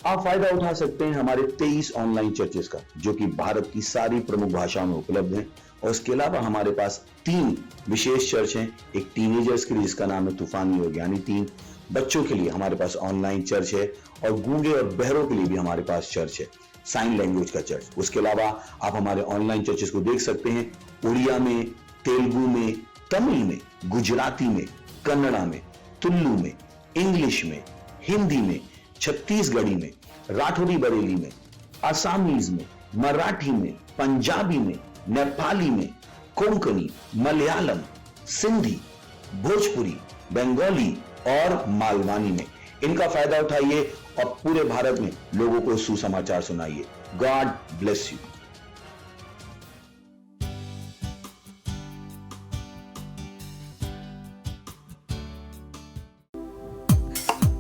आप फायदा उठा सकते हैं हमारे 23 ऑनलाइन चर्चेस का, जो कि भारत की सारी प्रमुख भाषाओं में उपलब्ध हैं। और इसके अलावा हमारे पास 3 विशेष चर्च हैं। एक टीनेजर्स के लिए जिसका नाम है तूफानी योग यानी 3, बच्चों के लिए हमारे पास ऑनलाइन चर्च है, और गूंगे और बहरों के लिए भी हमारे पास चर्च है, साइन लैंग्वेज का चर्च। उसके अलावा आप हमारे ऑनलाइन चर्चेस को देख सकते हैं उड़िया में, तेलुगु में, तमिल में, गुजराती में, कन्नड़ा में, तुलु में, इंग्लिश में, हिंदी में, छत्तीसगढ़ी में, राठौरी बरेली में, असमीज में, मराठी में, पंजाबी में, नेपाली में, कोंकणी, मलयालम, सिंधी, भोजपुरी, बंगाली और मालवानी में। इनका फायदा उठाइए और पूरे भारत में लोगों को सुसमाचार सुनाइए। God bless you.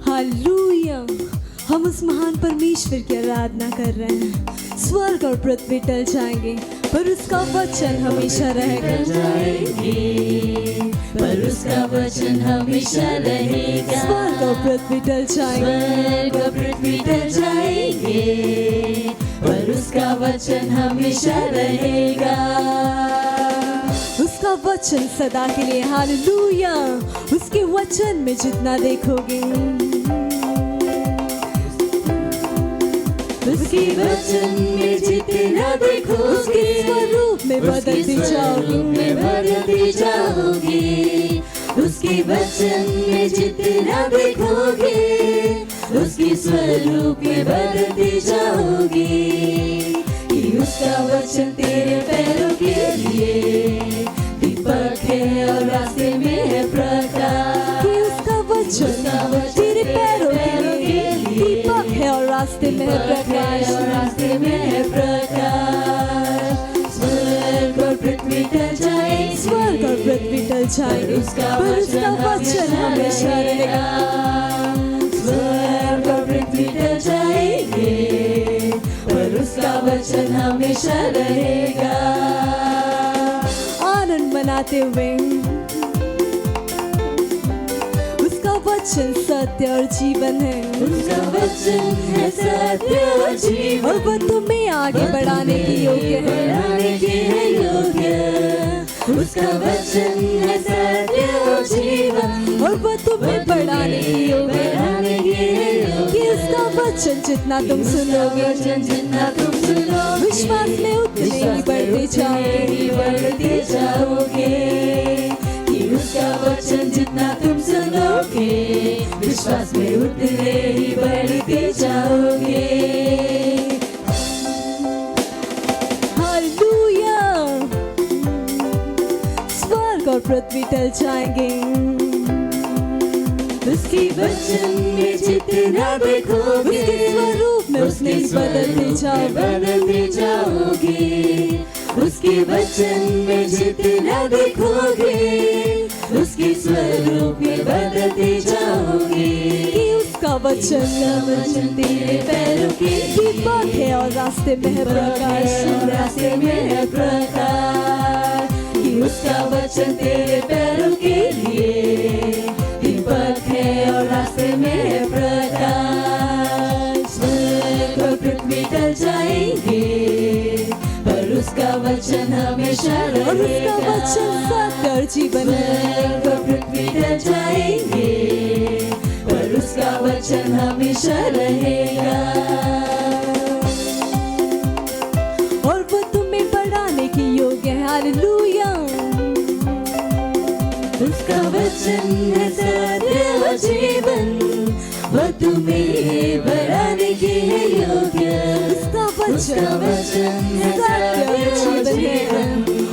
हालेलुया। हम उस महान परमेश्वर की आराधना कर रहे हैं। स्वर्ग और पृथ्वी टल जाएंगे पर उसका वचन हमेशा रहेगा। पर उसका वचन हमेशा रहेगा। स्वर्ग और पृथ्वी टल जाएंगे, स्वर्ग और पृथ्वी टल जाएंगे, पर उसका वचन हमेशा रहेगा। उसका वचन सदा के लिए। हालेलुया। उसके वचन में जितना देखोगे, उसके वचन में जितना देखोगे, उसके स्वरूप में बदलते जाओगे, में बदलते जाओगे। उसके वचन में जितना देखोगे, उसके स्वरूप में बदलते जाओगे। कि उसका वचन तेरे पैरों के लिए दीपक है और रास्ते में है प्रकाश। कि उसका वचन तेरे पैरों के लिए दीपक है और रास्ते में है प्रकाश। रास्ते में है प्रकाश। स्वर्ग और पृथ्वी टल जाएंगे, स्वर्ग और पृथ्वी टल जाएंगे, पर उसका वचन हमेशा रहेगा। स्वर्ग और पृथ्वी टल जाएंगे, पर उसका वचन हमेशा रहेगा। आनंद मनाते हुए, उसका वचन सत्य और जीवन है। उसका वचन है सत्य और जीवन, और वह तुम्हें आगे बढ़ाने के योग्य है। बढ़ाने के है योग्य। उसका वचन है सत्य और जीवन, और वह तुम्हें बढ़ाने के योग्य है। बढ़ाने के है योग्य। कि उसका वचन जितना तुम सुनोगे, वचन जितना तुम सुनोगे, विश्वास में उतने ही बढ़ते जाओगे, बढ़ते जाओगे। कि उसका वचन जितना तुम सुनोगे, विश्वास में उतने ही बढ़ते जाओगे। हालेलुया। स्वर्ग और पृथ्वी टल जाएंगे, उसके वचन में जितना देखोगे, उसके स्वरूप में उसने बदलते जाओगे, बदलते जाओगे। उसके वचन में जितना देखोगे, उसके स्वरूप में बदलते जाओगे। कि उसका वचन तेरे पैरों के दीपक है और रास्ते में है प्रकाश। रास्ते में है प्रकाश। कि उसका वचन तेरे पैरों के लिए दीपक है और रास्ते में है प्रकाश। स्वर्ग और पृथ्वी टल जाएंगे, पर उसका वचन हमेशा रहेगा। और उसका वचन सत्य और जीवन है। स्वर्ग और पृथ्वी टल जाएंगे, पर उसका वचन हमेशा रहेगा। और वह तुम्हें बढ़ाने की योग्य है। हालेलुया। उसका वचन है सत्य और जीवन, वह तुम्हें बढ़ाने के है योग्य। उसका वचन है सत्य और जीवन है,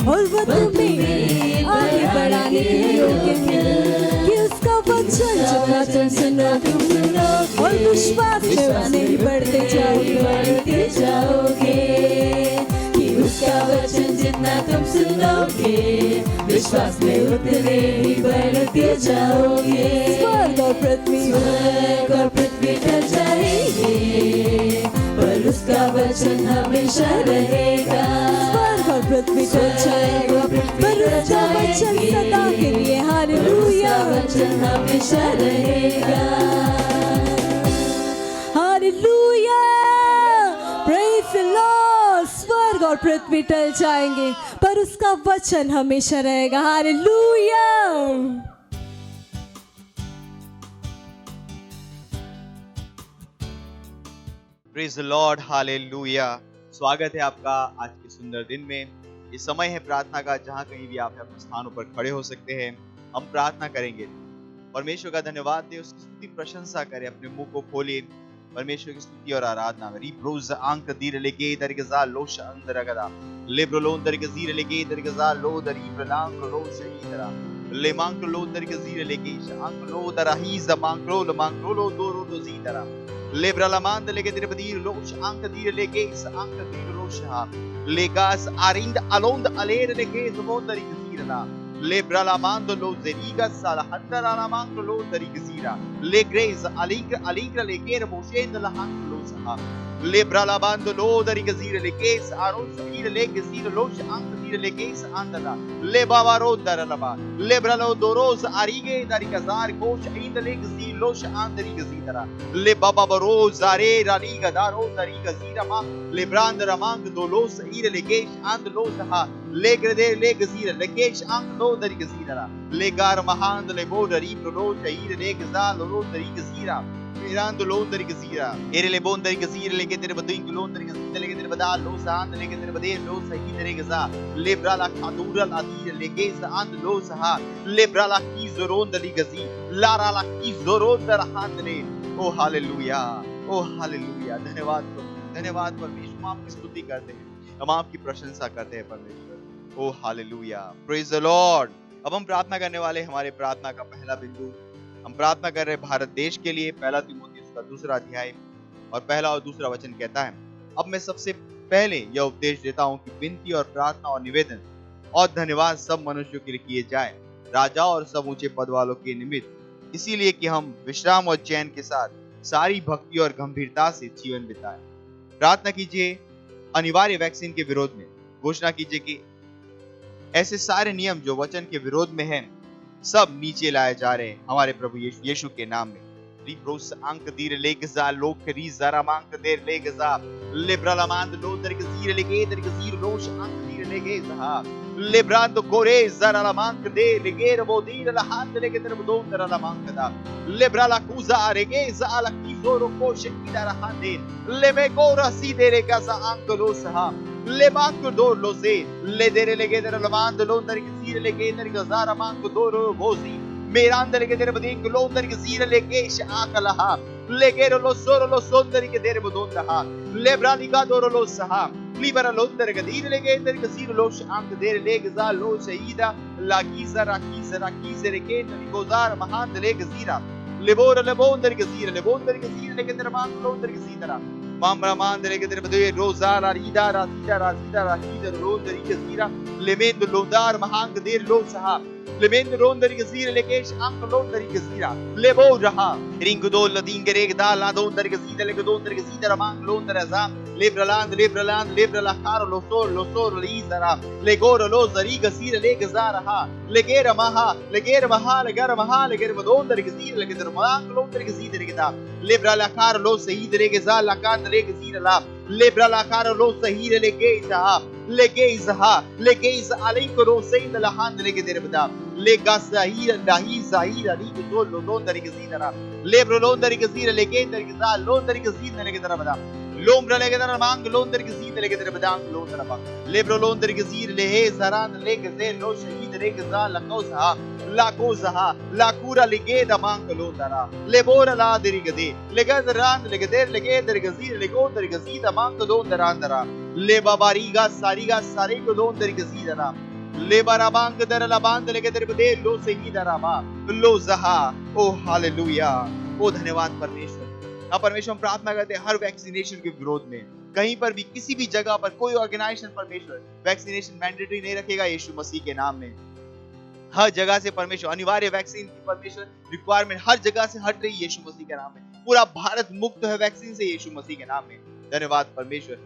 और वह तुम्हें आगे बढ़ाने के योग्य है। कि उसका वचन जितना तुम सुनो, तुम सुनोगे, और विश्वास में उतने ही बढ़ते जाओगे, बढ़ते जाओगे। कि उसका वचन जितना तुम सुनोगे, विश्वास में उतने ही बढ़ते जाओगे। स्वर्ग और पृथ्वी टल जाएंगे, पर उसका वचन हमेशा रहेगा। स्वर्ग और पृथ्वी टल जाएगा, पर उसका वचन सदा के लिए। हालेलुया। वचन हमेशा रहेगा। Hallelujah. Hallelujah, praise the Lord. स्वर्ग और पृथ्वी टल जाएंगे पर उसका वचन हमेशा रहेगा। Hallelujah. Praise the Lord, hallelujah. स्वागत है आपका आज के सुंदर दिन में। ये समय है प्रार्थना का, जहां कहीं भी आप अपने स्थानों पर खड़े हो सकते हैं। हम प्रार्थना करेंगे, परमेश्वर का धन्यवाद दें, उसकी स्तुति प्रशंसा करें, अपने मुंह को खोलिए, परमेश्वर की स्तुति और आराधना में। रिब्रोज आंक दीर लेके दरगजा लोश अंदरगदा लेब्रोलोन दरगजीर लेके दरगजा लो दरीब्रलांक लो शहीदरा ले मांक लो दरगजीर लेके आंक लो दराही जमांक लो लो दोरो दोजीदरा लेब्रलामान लेके दरबदीर लोश आंक दीर लेके इस आंक दीर लोश हा लेगास आरिंद अलोंद अलेर लेके जमो दरगजीरला लेब्रलामान लो zeriga salahanda laman लो दरगजीरा ले ग्रेज अलिंग अलिंग लेके मोशेद लहान लो सहा लेब्रलामान लो दरगजीर लेके आरोन समीर लेके जीर लोश आंक दीर लेके इस आंदला ले बावारो दरलबा लेब्रलो दोरोज आरिगे दरगजार कोश इंद लेके जी लोश आंदरी गजीरा ले बाबा बरो जारे रानी गदारो दरी गजीरा मा ले ब्रांद रमांग दोलोस ईर लेकेश आंद लो सहा ले ग्रदे ले गजीरा लेकेश आंग लो दरी गजीरा ले गार महांद ले बोडरी प्रो शहीर ले गजाल लो दरी गजीरा Mirando Londra Gazira, Ere Bondari Gazir, Legated Badin, Londra Gazira, Legated Badal, Losan, Legated Badin, Losa, Hideregaza, Lebra la Cadura, Adir, Legeza, and Losaha, Lebra la Kizoron, the Ligazi, Lara la Kizoron, the Handre. Oh, hallelujah! Oh, hallelujah! धन्यवाद परमेश्वर, हम आपकी स्तुति करते हैं, हम आपकी प्रशंसा करते हैं परमेश्वर। Oh, hallelujah! Praise the Lord! अब हम प्रार्थना करने वाले, हमारे प्रार्थना का पहला बिंदु, हम प्रार्थना कर रहे हैं भारत देश के लिए। पहला तीमुथियुस का 2 अध्याय और पहला और दूसरा वचन कहता है, अब मैं सबसे पहले यह उपदेश देता हूं कि विनती और प्रार्थना और निवेदन और धन्यवाद सब मनुष्यों के लिए किए जाए, राजा और सब ऊंचे पद वालों के निमित्त, इसीलिए कि हम विश्राम और चैन के साथ सारी भक्ति और गंभीरता से जीवन बिताएं। प्रार्थना कीजिए अनिवार्य वैक्सीन के विरोध में। घोषणा कीजिए कि ऐसे सारे नियम जो वचन के विरोध में हैं, सब नीचे लाए जा रहे हैं हमारे प्रभु यीशु के नाम में। रिब्रोस अंक दीर लेगजा लोकरी जरा मांक देर लेगजा लिब्रलामांद लो दरगजीर लेगे दरगजीर लोश अंक दीर लेगजा लिब्रांद कोरे जरा लामांक दे लेगे रबो दीर लहांद लेगे दरबदो दरा लामांक दा लिब्राला कुजा रेगे जाला किजोरो कोश किदारा हांदे लेमे कोरा सी दे लेगा सा अंक लो सहा ले मांको दो लोसे ले देरे लेगे दर लमांद लो दर गजीर लेगे दर गजारा मांको दो रो बोजी मेरा अंदर के दर बदिंग लो दर गजीर लेगे शाकलहा लेगे रो सोरो लो सोंदर के दर बदोंदहा ले ब्रालिका दो लो सहा लिबरा लो दर गजीर लेगे दर गजीर लो शांक दर ले गजा लो शहीदा लाकीजा राकीजा रेके निकोजार महान ले गजीरा लेबोर लेबोंदर गजीर लेगे दर मान लो दर गजीरा Mamra mandre che deve vedere rosara ridara rondari gazira lemendo londar mahang der lo saha lemendo rondari gazira lekesh ank londari gazira lebo raha ringo dol dingere da la dondari gazira le dondari gazira mang londara za lebraland lebra caro lo sor lizara le goro lo zari gazira le gazara ha legera maha legera dondari gazira le gedar mang londari gazira le geda lebra la caro lo sahid le gazal la kan le gazira la lebra la caro lo sahid le geiza alayko lo sayd la hand le gedar bada le gasahira lahi zahira li dol lo dondari gazira lebra londari gazira le gedar gazal londari gazira le gedar bada Lombra legedar mang londar gazid legedar badang londar ba lebro londar gazir le he zaran le gazel lo shahid le gazal la kozaha la kura legeda mang londara lebora la dirigade legadran legeder gazir legodar gazida mang londar andara le babariga sariga sarego londar gazidara le barabang dar la band legeder bade lo shahidara ba lo zaha oh hallelujah oh धन्यवाद परमेश्वर। अब परमेश्वर हम प्रार्थना करते हैं हर vaccination के विरोध में, कहीं पर भी किसी भी जगह पर कोई ऑर्गेनाइजेशन परमेश्वर वैक्सीनेशन मैंडेटरी नहीं रखेगा यीशु मसीह के नाम में। हर जगह से परमेश्वर अनिवार्य वैक्सीन की परमेश्वर रिक्वायरमेंट हर जगह से हट रही यीशु मसीह के नाम में। पूरा भारत मुक्त है वैक्सीन से यीशु मसीह के नाम में। धन्यवाद परमेश्वर।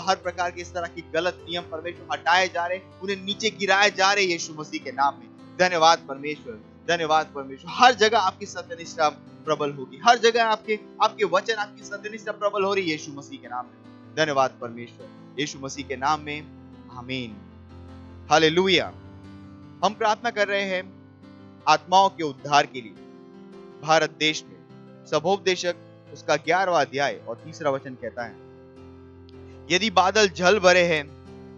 हर प्रकार के इस तरह के गलत नियम परमेश्वर हटाए जा रहे, उन्हें नीचे गिराए जा रहे यीशु मसीह के नाम में। धन्यवाद परमेश्वर, धन्यवाद परमेश्वर। हर जगह आपकी सत्यनिष्ठा प्रबल होगी। हर जगह आपके वचन, आपकी सत्यनिष्ठा प्रबल हो रही है यीशु मसीह के नाम में। धन्यवाद परमेश्वर, यीशु मसीह के नाम में, आमीन, हालेलुया। हम प्रार्थना कर रहे हैं आत्माओं के उद्धार के लिए। भारत देश में सभोपदेशक उसका 11वां अध्याय और 3रा वचन कहता है, यदि बादल जल भरे हैं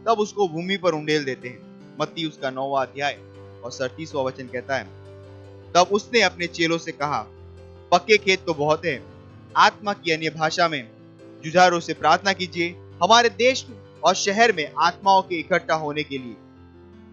तब उसको भूमि पर उंडेल देते हैं। मत्ती उसका 9वां अध्याय और 37वां वचन कहता है, तब उसने अपने चेलों से कहा, पक्के खेत तो बहुत हैं, आत्मा की अन्य भाषा में जुझारों से प्रार्थना कीजिए। हमारे देश में और शहर में आत्माओं के इकट्ठा होने के लिए,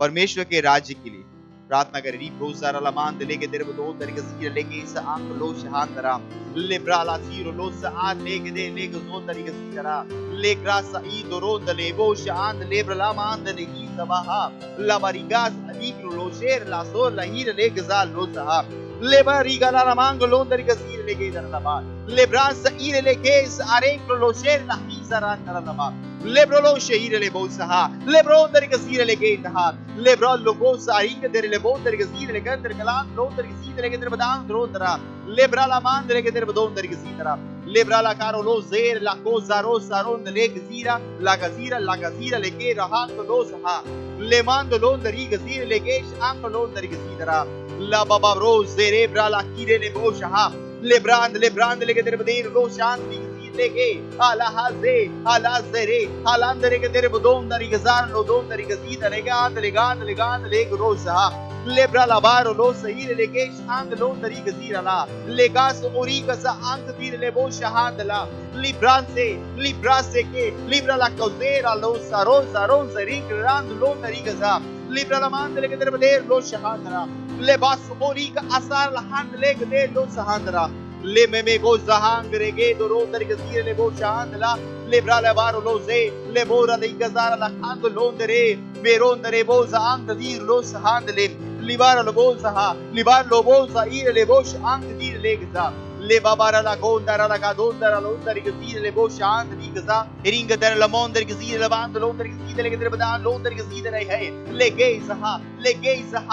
परमेश्वर के राज्य के लिए प्रार्थना करें। रोजारा लमान लेके तेरे दो तरीके से लेके इस आंख लो शहांतरा ले ब्राला सीरो लो साथ लेके दे लेके दो तरीके से करा ले ग्रासा ई दोरो दले वो शांत ले ब्रला मान दले की सबाहा ला बरिगास अलीक लो शेर ला सो लहीर ले गजाल लो सा ले बरिगा ला मांग लो तरीके से लेके इधर लबा ले ब्रास ई लेके इस अरेक लो शेर ला ही सरान कर लबा लेब्रो शहीर ले बहुत सहा लेब्रो दर कसीर लेके इतहा लेब्रो लोगो सारिंग दर ले बहुत दर कसीर ले कर कलाम लो दर कसीर लेके दर बदाम दरो दरा लेब्रा ला मान दर के दर बदों दर कसीर दरा लेब्रा ला कारो लो जेर ला को जारो सारो ले कसीरा ला कसीरा लेके रहा तो लो सहा ले मान दो लो दरी कसीर लेके आंख लो दर कसीर दरा ला बाबा रो जेरे ब्रा ला कीरे ले बो शहा लेब्रांद लेके दर बदीर लो शांति लेके आला हाजे आला जरे आलांदरे के तेरे बदों दरी गजार लो दों दरी गजीद लेके आंद लेगान लेग रोजा लेब्रा लाबारो लो सही लेके शांत लो दरी गजीर ला लेगास ओरी कसा आंत तीर ले बो शहाद ला लिब्रा से के लिब्रा ला कोजेरा लो सारो जरी ग्रांद लो दरी गजा लिब्रा ला मान लेके तेरे बदेर लो शहाद ला लेबास ओरी का आसार लहांद लेके दे लो शहाद ला ले में गो जहांग रेगे दो रो दर गजीर ले बो शांत ला ले ब्राला बारो लो जे ले बोरा ले गजार ला खांद लोंदरे मेरों दरे बो जहांग दीर लो सहांद ले लिबार लो बो सहा लिबार लो बो साईर ले बो शांत दीर ले गजा ले बाबारा ला गोंदरा ला गोंदरा लो दर गजीर ले बो शांत दी गजा रिंग दर लमोन दर गजीर ले बांध लो दर गजीर ले दर बदान लो दर गजीर रहे है ले सहा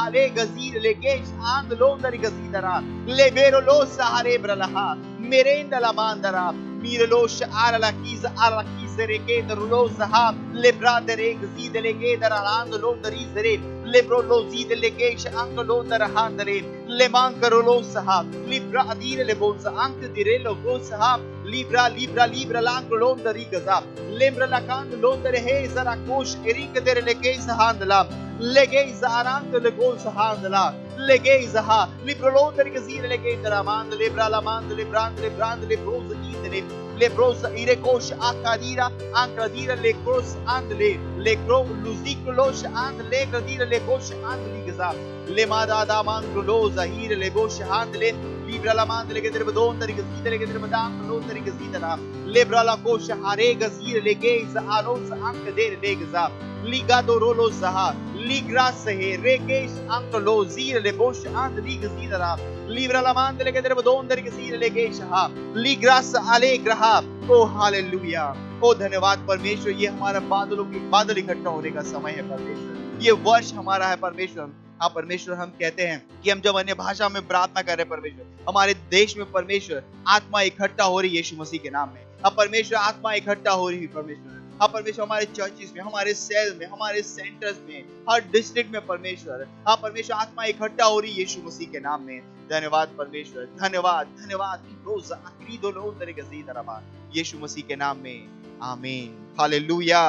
ले गजीर ले के शांत लो दर गजीरा ले बेरो लो सहारे ब्रलहा मेरे इंदला मांदरा मीर लो शार ला कीज रे के दरुलो सहा ले ब्रादरे गजीर ले के दर आंद लो दरी जरे ले ब्रो लो जीद ले के शांग लो दर हांदरे ले मांग करो लो सहा लिब्रा अदीर ले बोल अंक दिरे लो गो सहा लिब्रा लांग लो दरी गजा लेब्रा लाकांद लो दर है जरा कोश एरिंग दर ले के सहांदला लेगे जारांग ले गो सहांदला लेगे जहा लिब्रा लो दर गजीर ले के दर मांद लेब्रा ला मांद ले ब्रांद ले ब्रोज ईद ले ब्रोस इरे कोश आकादीरा ले क्रोस आंद ले क्रो लुजिक्लोश आंद ले गदीरा ले कोश आंद ली गजा ले मादा दा मांग लो जहीर ले बोश आंद ले लिब्रा ला मांद ले के तेरे बदों तरी गजीर ले के तेरे बदाम लो तरी गजीर ला लिब्रा ला कोश हारे गजीर ले के इस आलोस अंक दे ले गजा लिगा दो रोलो सहा लिग्रास है रेकेश अंक लो जीर ले बोश आंद ली गजीर ला लिब्रा ला मांद ले के तेरे बदों तरी गजीर ले के शहा लिग्रास आले ग्रहा ओ हालेलुया। ओ धन्यवाद परमेश्वर, ये हमारा बादल इकट्ठा होने का समय है परमेश्वर, ये वर्ष हमारा है परमेश्वर। हाँ परमेश्वर, हम कहते हैं कि हम जब अन्य भाषा में प्रार्थना कर रहे हैं परमेश्वर, हमारे देश में परमेश्वर आत्मा इकट्ठा हो रही है यीशु मसीह के नाम में। हाँ परमेश्वर, आत्मा इकट्ठा हो रही है परमेश्वर। हाँ परमेश्वर, हमारे चर्चेस में, हमारे सेल में, हमारे सेंटर्स में, हर डिस्ट्रिक्ट में परमेश्वर, हाँ परमेश्वर, आत्मा इकट्ठा हो रही है यीशु मसीह के नाम में। धन्यवाद परमेश्वर, धन्यवाद यीशु मसीह के नाम में, आमीन, हालेलुया।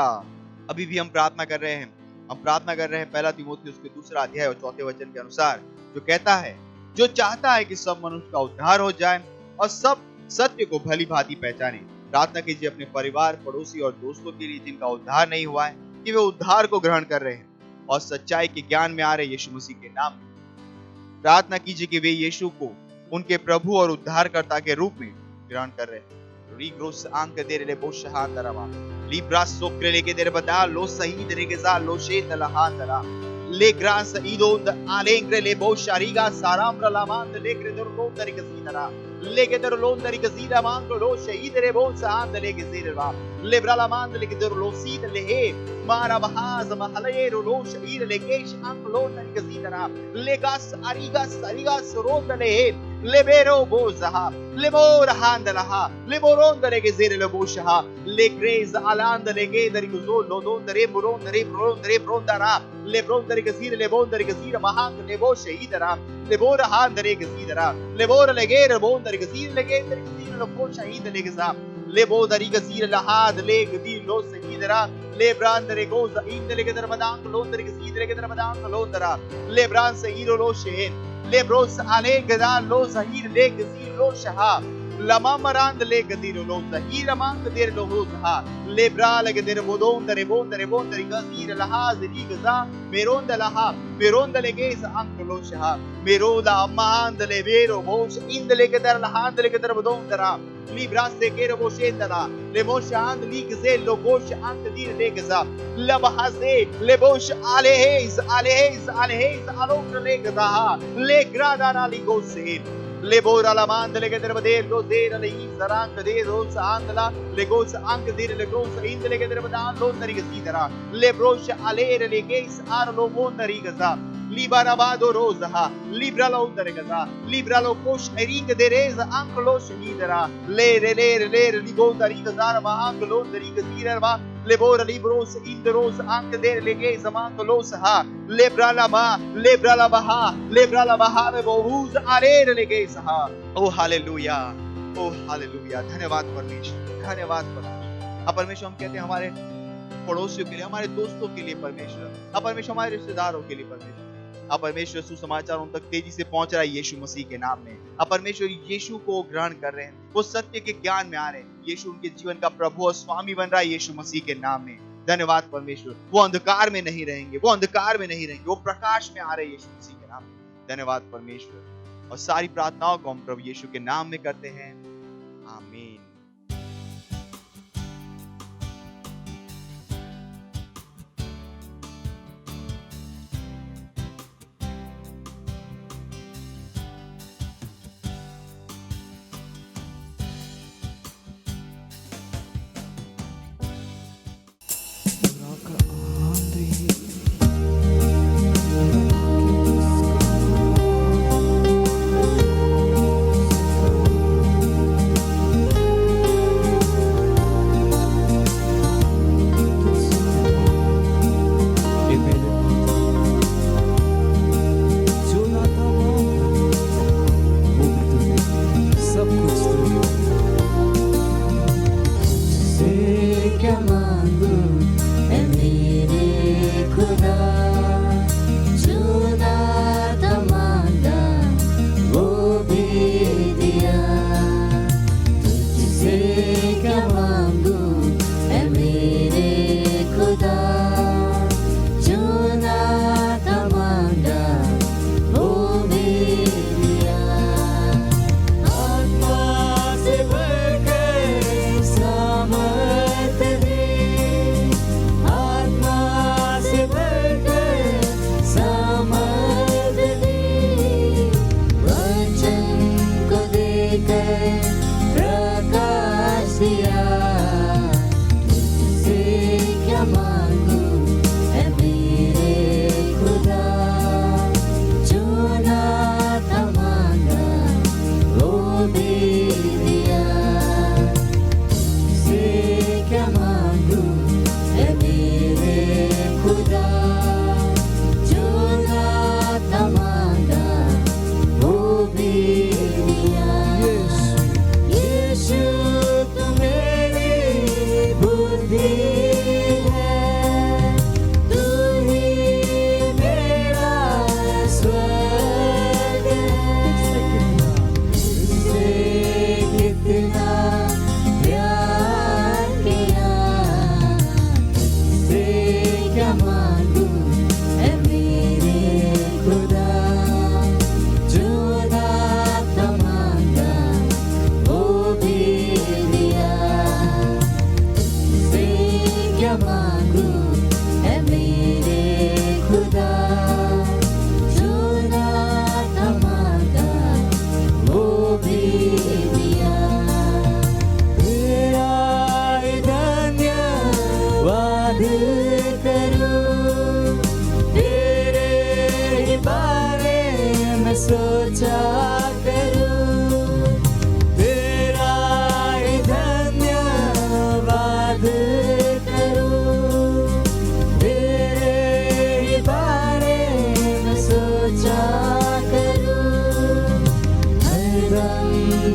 अभी भी हम प्रार्थना कर रहे हैं, पहला तीमुथियुस के 2 अध्याय और 4 वचन के अनुसार, जो कहता है, जो चाहता है कि सब मनुष्य का उद्धार हो जाए और सब सत्य को भली भांति पहचाने। प्रार्थना कीजिए अपने परिवार, पड़ोसी और दोस्तों के लिए जिनका उद्धार नहीं हुआ है, कि वे उद्धार को ग्रहण कर रहे हैं और सच्चाई के ज्ञान में आ रहे यीशु मसीह के नाम में। प्रार्थना कीजिए कि वे यीशु को उनके प्रभु और उद्धारकर्ता के रूप में ग्रहण कर रहे हैं। रीग्रोस आंक दे रे बोश हां दरवा लिब्रास सोक्रे लेके दे बदा लो सही दे के जा लो शे तलहा तरा ले ग्रास ईदो आलेंग्रे ले बोश अरिगा साराम रलामान ले ग्रे दर लो तरी के सीतरा ले के दर लो तरी के सीरा मान लो शहीद रे बोश हां दले के सीरवा ले ब्राला मान ले के दर लो सीत ले हे मारा बहाज महले लो शहीद ले के शांत लो तरी के सीतरा ले गास अरिगा सरो तले lebero bozaha, lebora handalaha, leboronda legezere leboshaha, legreza alanda legedari guzolo dondare borondare borondare brondara, lebronda legezire lebonda legezire mahang leboshe idara, lebora handare gezidara, lebora legere bonda legezire legedari gezire lebosha ida legeza, leboda legezire lahad legedi lo seguidera, lebrandere goza indele gedar badang londare gezidere gedar badang londara, lebran se iro lo shehen, lebros ale geda lo zahir le gezir lo shaha, lama marand le gedir lo zahir mang der lo roza, lebra le gedir bodondare bondare bondare gezir laha ziri geza, meronda laha, meronda le geza ank lo shaha, meroda amand le vero bosh indele gedar laha indele gedar bodondara, libra se gero boshendala, le moshand li geze lo bosh ank dir le geza, labahaze le bosh alehez alehez alehez alokra le geza, le gradana li gose, le bora la mand le gedar bader lo zera le izarang de rosa andla, le gosa ank dir le gosa indele gedar badan lo nari gezidara, le brosh alere le geis arlo mondari geza, Libarabado rosa, libra lo undergaza, libra lo kosh ering dereza anklo shidera, lere ligonda rigazara ma anklo derigazira ma lebora libros indros ank der legeza ma anklo ha, lebra la baha le bohuz arere legeza ha. Oh hallelujah, oh hallelujah, धन्यवाद परमेश्वर, धन्यवाद परमेश्वर। अब परमेश्वर हम कहते हैं हमारे पड़ोसियों के लिए, हमारे दोस्तों के लिए परमेश्वर, अब परमेश्वर हमारे रिश्तेदारों के लिए परमेश्वर, अब परमेश्वर सुसमाचार उन तक तेजी से पहुंच रहा है यीशु मसीह के नाम में। अब परमेश्वर यीशु को ग्रहण कर रहे हैं, वो सत्य के ज्ञान में आ रहे हैं, यीशु उनके जीवन का प्रभु और स्वामी बन रहा है यीशु मसीह के नाम में। धन्यवाद परमेश्वर, वो अंधकार में नहीं रहेंगे, वो अंधकार में नहीं रहेंगे, वो प्रकाश में आ रहे हैं यीशु मसीह के नाम में। धन्यवाद परमेश्वर। और सारी प्रार्थनाओं को हम प्रभु यीशु के नाम में करते हैं, आमीन।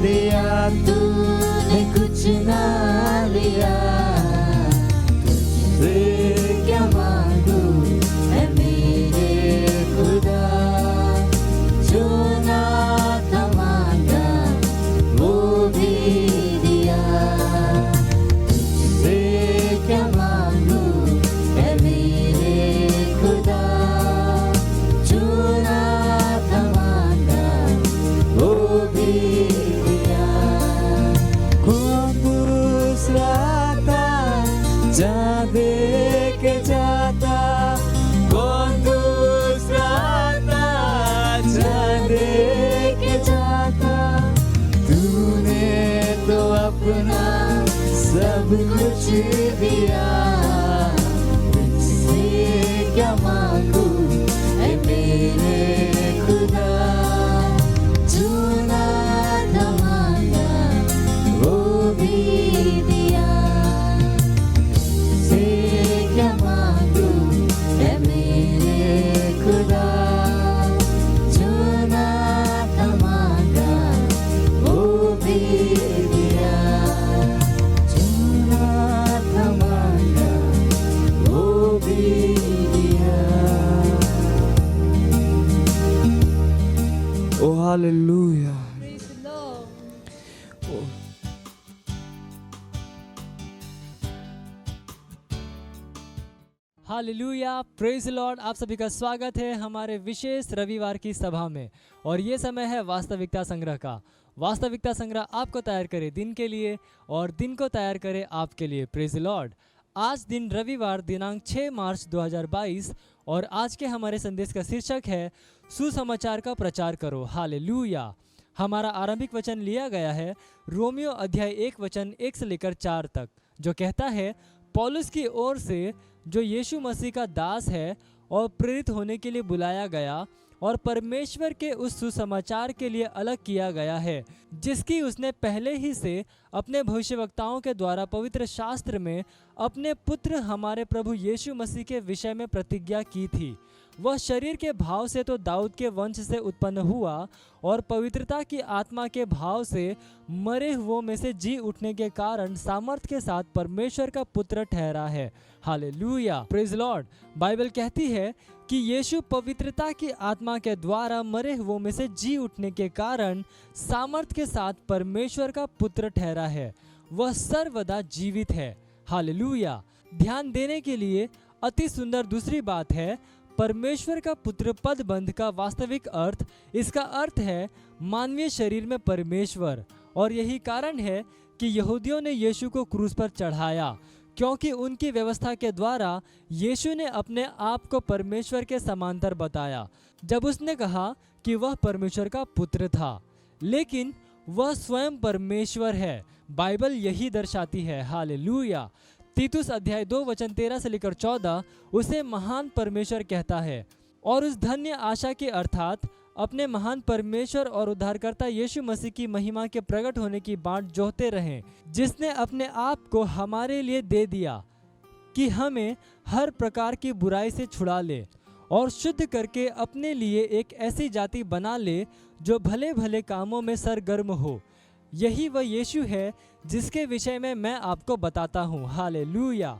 दिया तूने कुछ ना लिया, तुझसे क्या मांगू है मेरे खुदा, जो ना था मांगा वो भी दिया, तुझसे क्या मांगू है मेरे खुदा, जो ना था मांगा वो भी दिया। कौन दूसरा था जहाँ दे के जाता, कौन दूसरा था जहाँ दे के जाता, तूने तो अपना सब कुछ दिया, तुझसे क्या मांगू है मेरे खुदा, जो ना था मांगा वो भी दिया, तुझसे क्या मांगू है मेरे खुदा, जो ना था मांगा वो भी दिया, जो ना था मांगा वो भी दिया। Oh, hallelujah. Praise the Lord. Oh. Hallelujah, praise Lord. आप सभी का स्वागत है हमारे विशेष रविवार की सभा में। और ये समय है वास्तविकता संग्रह का। वास्तविकता संग्रह आपको तैयार करे दिन के लिए और दिन को तैयार करे आपके लिए। Praise Lord. आज दिन रविवार दिनांक 6 मार्च 2022 और आज के हमारे संदेश का शीर्षक है सुसमाचार का प्रचार करो। हालेलुया। हमारा आरंभिक वचन लिया गया है रोमियो अध्याय 1 वचन 1 से लेकर 4 तक, जो कहता है, पौलुस की ओर से जो यीशु मसीह का दास है और प्रेरित होने के लिए बुलाया गया और परमेश्वर के उस सुसमाचार के लिए अलग किया गया है, जिसकी उसने पहले ही से अपने भविष्यवक्ताओं के द्वारा पवित्र शास्त्र में अपने पुत्र हमारे प्रभु यीशु मसीह के विषय में प्रतिज्ञा की थी। वह शरीर के भाव से तो दाऊद के वंश से उत्पन्न हुआ और पवित्रता की आत्मा के भाव से मरे हुओं में से जी उठने के कारण सामर्थ के साथ परमेश्वर का पुत्र ठहरा है। Hallelujah, praise Lord. बाइबल कहती है कि यीशु पवित्रता की आत्मा के द्वारा मरे हुओं में से जी उठने के कारण सामर्थ के साथ परमेश्वर का पुत्र ठहरा है। वह सर्वदा जीवित है। हालेलुया। ध्यान देने के लिए अति सुंदर दूसरी बात है परमेश्वर का पुत्र पद बंध का वास्तविक अर्थ। इसका अर्थ है मानवीय शरीर में परमेश्वर। और यही कारण है कि यहूदियों ने यीशु को क्रूस पर चढ़ाया, क्योंकि उनकी व्यवस्था के द्वारा यीशु ने अपने आप को परमेश्वर के समांतर बताया जब उसने कहा कि वह परमेश्वर का पुत्र था, लेकिन वह स्वयं परमेश्वर है। बाइबल यही दर्शाती है। हालेलुया। तीतुस अध्याय 2 वचन 13 से लेकर 14 उसे महान परमेश्वर कहता है और उस धन्य आशा के अर्थात अपने महान परमेश्वर और उद्धारकर्ता यीशु मसीह की महिमा के प्रकट होने की बाट जोहते रहें, जिसने अपने आप को हमारे लिए दे दिया कि हमें हर प्रकार की बुराई से छुड़ा ले और शुद्ध करके अपने लिए एक ऐसी जाति बना ले जो भले भले कामों में सरगर्म हो। यही वह यीशु है जिसके विषय में मैं आपको बताता हूँ। हालेलुया।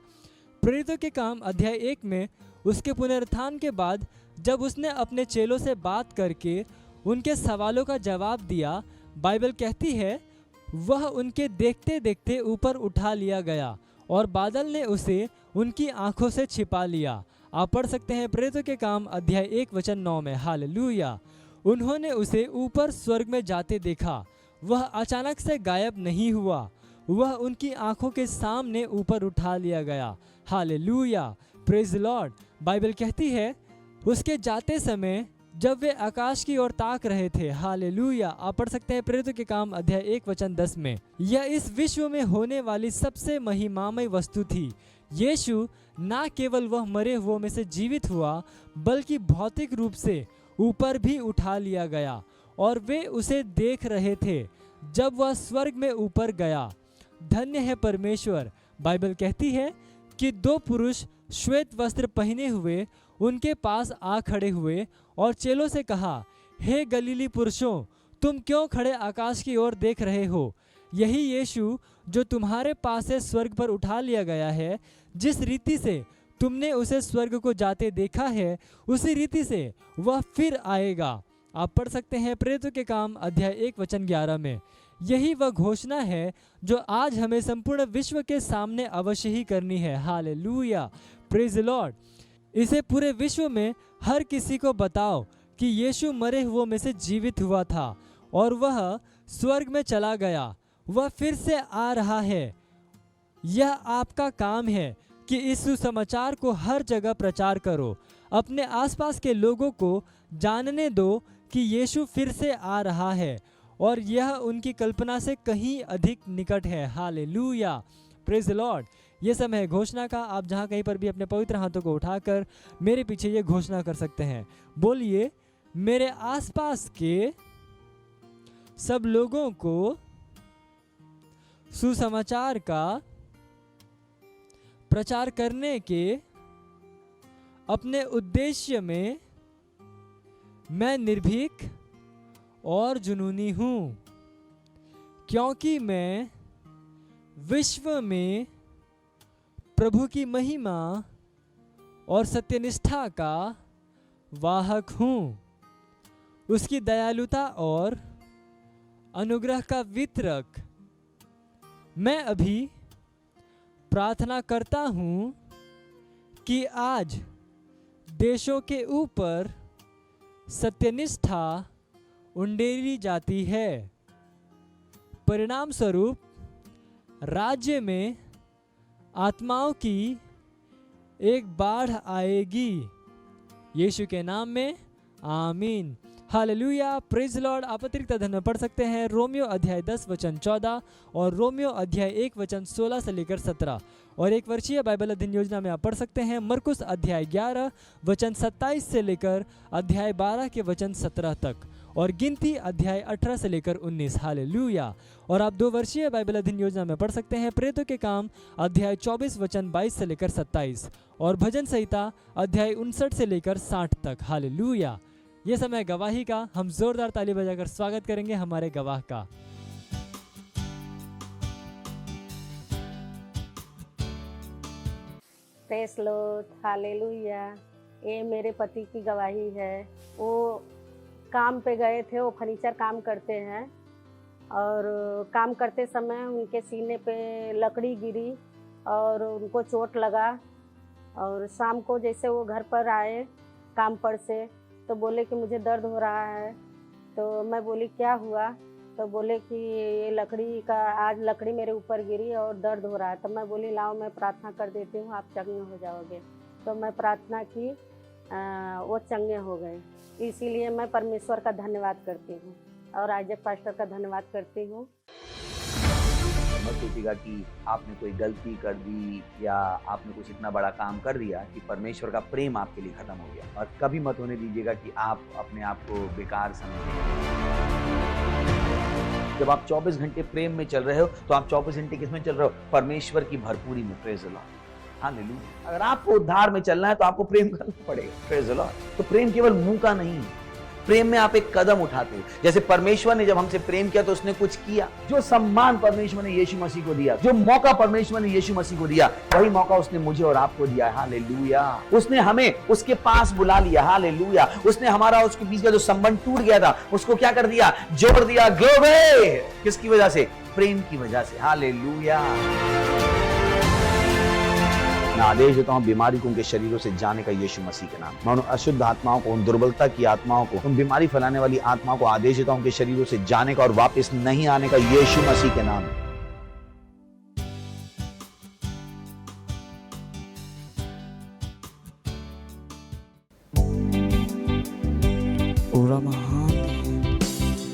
प्रेरितों के काम अध्याय 1 में उसके पुनरुत्थान के बाद जब उसने अपने चेलों से बात करके उनके सवालों का जवाब दिया, बाइबल कहती है वह उनके देखते देखते ऊपर उठा लिया गया और बादल ने उसे उनकी आंखों से छिपा लिया। आप पढ़ सकते हैं प्रेरितों के काम अध्याय 1 वचन 9 में। हालेलुया। उन्होंने उसे ऊपर स्वर्ग में जाते देखा। वह अचानक से गायब नहीं हुआ, वह उनकी आंखों के सामने ऊपर उठा लिया गया। Hallelujah, praise Lord. बाइबल कहती है उसके जाते समय जब वे आकाश की ओर ताक रहे थे। हालेलुया। आप पढ़ सकते हैं प्रेरितों के काम अध्याय 1 वचन 10 में। यह इस विश्व में होने वाली सबसे महिमामय वस्तु थी। यीशु ना केवल वह मरे हुओं में से जीवित हुआ, बल्कि भौतिक रूप से ऊपर भी उठा लिया गया और वे उसे देख रहे थे जब वह स्वर्ग में ऊपर गया। धन्य है परमेश्वर। बाइबल कहती है कि 2 पुरुष श्वेत वस्त्र पहने हुए उनके पास आ खड़े हुए और चेलों से कहा, हे गलीली पुरुषों, तुम क्यों खड़े आकाश की ओर देख रहे हो? यही यीशु जो तुम्हारे पास से स्वर्ग पर उठा लिया गया है, जिस रीति से तुमने उसे स्वर्ग को जाते देखा है, उसी रीति से वह फिर आएगा। आप पढ़ सकते हैं प्रेरितों के काम अध्याय 1 वचन 11 में। यही वह घोषणा है जो आज हमें संपूर्ण विश्व के सामने अवश्य ही करनी है। Hallelujah, praise the Lord. इसे पूरे विश्व में हर किसी को बताओ कि यीशु मरे हुओं में से जीवित हुआ था और वह स्वर्ग में चला गया, वह फिर से आ रहा है। यह आपका काम है कि इस सुसमाचार को हर जगह प्रचार करो। अपने आसपास के लोगों को जानने दो कि यीशु फिर से आ रहा है और यह उनकी कल्पना से कहीं अधिक निकट है। Hallelujah, praise the Lord. ये समय है घोषणा का। आप जहाँ कहीं पर भी अपने पवित्र हाथों को उठाकर मेरे पीछे ये घोषणा कर सकते हैं। बोलिए, मेरे आसपास के सब लोगों को सुसमाचार का प्रचार करने के अपने उद्देश्य में मैं निर्भीक और जुनूनी हूँ, क्योंकि मैं विश्व में प्रभु की महिमा और सत्यनिष्ठा का वाहक हूँ। उसकी दयालुता और अनुग्रह का वितरक मैं अभी प्रार्थना करता हूँ कि आज देशों के ऊपर सत्यनिष्ठा उंडेली जाती है। परिणाम स्वरूप राज्य में आत्माओं की एक बाढ़ आएगी। यीशु के नाम में आमीन। Hallelujah, praise Lord. आप अतिरिक्त अध्ययन में पढ़ सकते हैं रोमियो अध्याय 10 वचन 14 और रोमियो अध्याय 1 वचन 16 से लेकर 17। और एक वर्षीय बाइबल अध्ययन योजना में आप पढ़ सकते हैं मरकुस अध्याय 11 वचन 27 से लेकर अध्याय 12 के वचन 17 तक और गिनती अध्याय 18 से लेकर 19। हालेलुया। और आप 2 वर्षीय बाइबल अध्ययन योजना में पढ़ सकते हैं प्रेरितों के काम अध्याय 24 वचन 22 से लेकर 27 और भजन संहिता अध्याय 59 से लेकर 60 तक। हालेलुया। ये समय गवाही का। हम जोरदार ताली बजाकर स्वागत करेंगे हमारे गवाह का। Press Lord, hallelujah. ये मेरे पति की गवाही है। वो काम पे गए थे, वो फर्नीचर काम करते हैं और काम करते समय उनके सीने पे लकड़ी गिरी और उनको चोट लगा। और शाम को जैसे वो घर पर आए काम पर से तो बोले कि मुझे दर्द हो रहा है। तो मैं बोली क्या हुआ? तो बोले कि ये लकड़ी का आज लकड़ी मेरे ऊपर गिरी और दर्द हो रहा है। तो मैं बोली लाओ मैं प्रार्थना कर देती हूँ, आप चंगे हो जाओगे। तो मैं प्रार्थना की, वो चंगे हो गए। इसीलिए मैं परमेश्वर का धन्यवाद करती हूँ और आइजैक पास्टर का धन्यवाद करती हूँ। मत सोचिएगा कि आपने कोई गलती कर दी या आपने कुछ इतना बड़ा काम कर दिया कि परमेश्वर का प्रेम आपके लिए खत्म हो गया। और कभी मत होने दीजिएगा कि आप अपने आप को बेकार समझें। जब आप 24 घंटे प्रेम में चल रहे हो तो आप 24 घंटे किसमें चल रहे हो? परमेश्वर की भरपूरी में। Praise the Lord, hallelujah. अगर आपको उद्धार में चलना है तो आपको प्रेम करना पड़ेगा। Praise the Lord. तो प्रेम केवल मुंह का नहीं है, प्रेम में आप एक कदम उठाते हो। जैसे परमेश्वर ने जब हमसे प्रेम किया तो उसने कुछ किया। जो सम्मान परमेश्वर ने यीशु मसीह को दिया, जो मौका परमेश्वर ने यीशु मसीह को दिया, वही मौका उसने मुझे और आपको दिया है। हालेलुया। उसने हमें उसके पास बुला लिया। हालेलुया। उसने हमारा उसके बीच का जो संबंध टूट गया था उसको क्या कर दिया? जोड़ दिया। ग्लोरी। किसकी वजह से? प्रेम की वजह से। हालेलुया। मैं आदेश देता हूं बीमारी को उनके शरीरों से जाने का यीशु मसीह के नाम। मैं उन अशुद्ध आत्माओं को, उन दुर्बलता की आत्माओं को, उन बीमारी फैलाने वाली आत्माओं को आदेश देता हूं उनके शरीरों से जाने का और वापस नहीं आने का यीशु मसीह के नाम। ओरा महान है,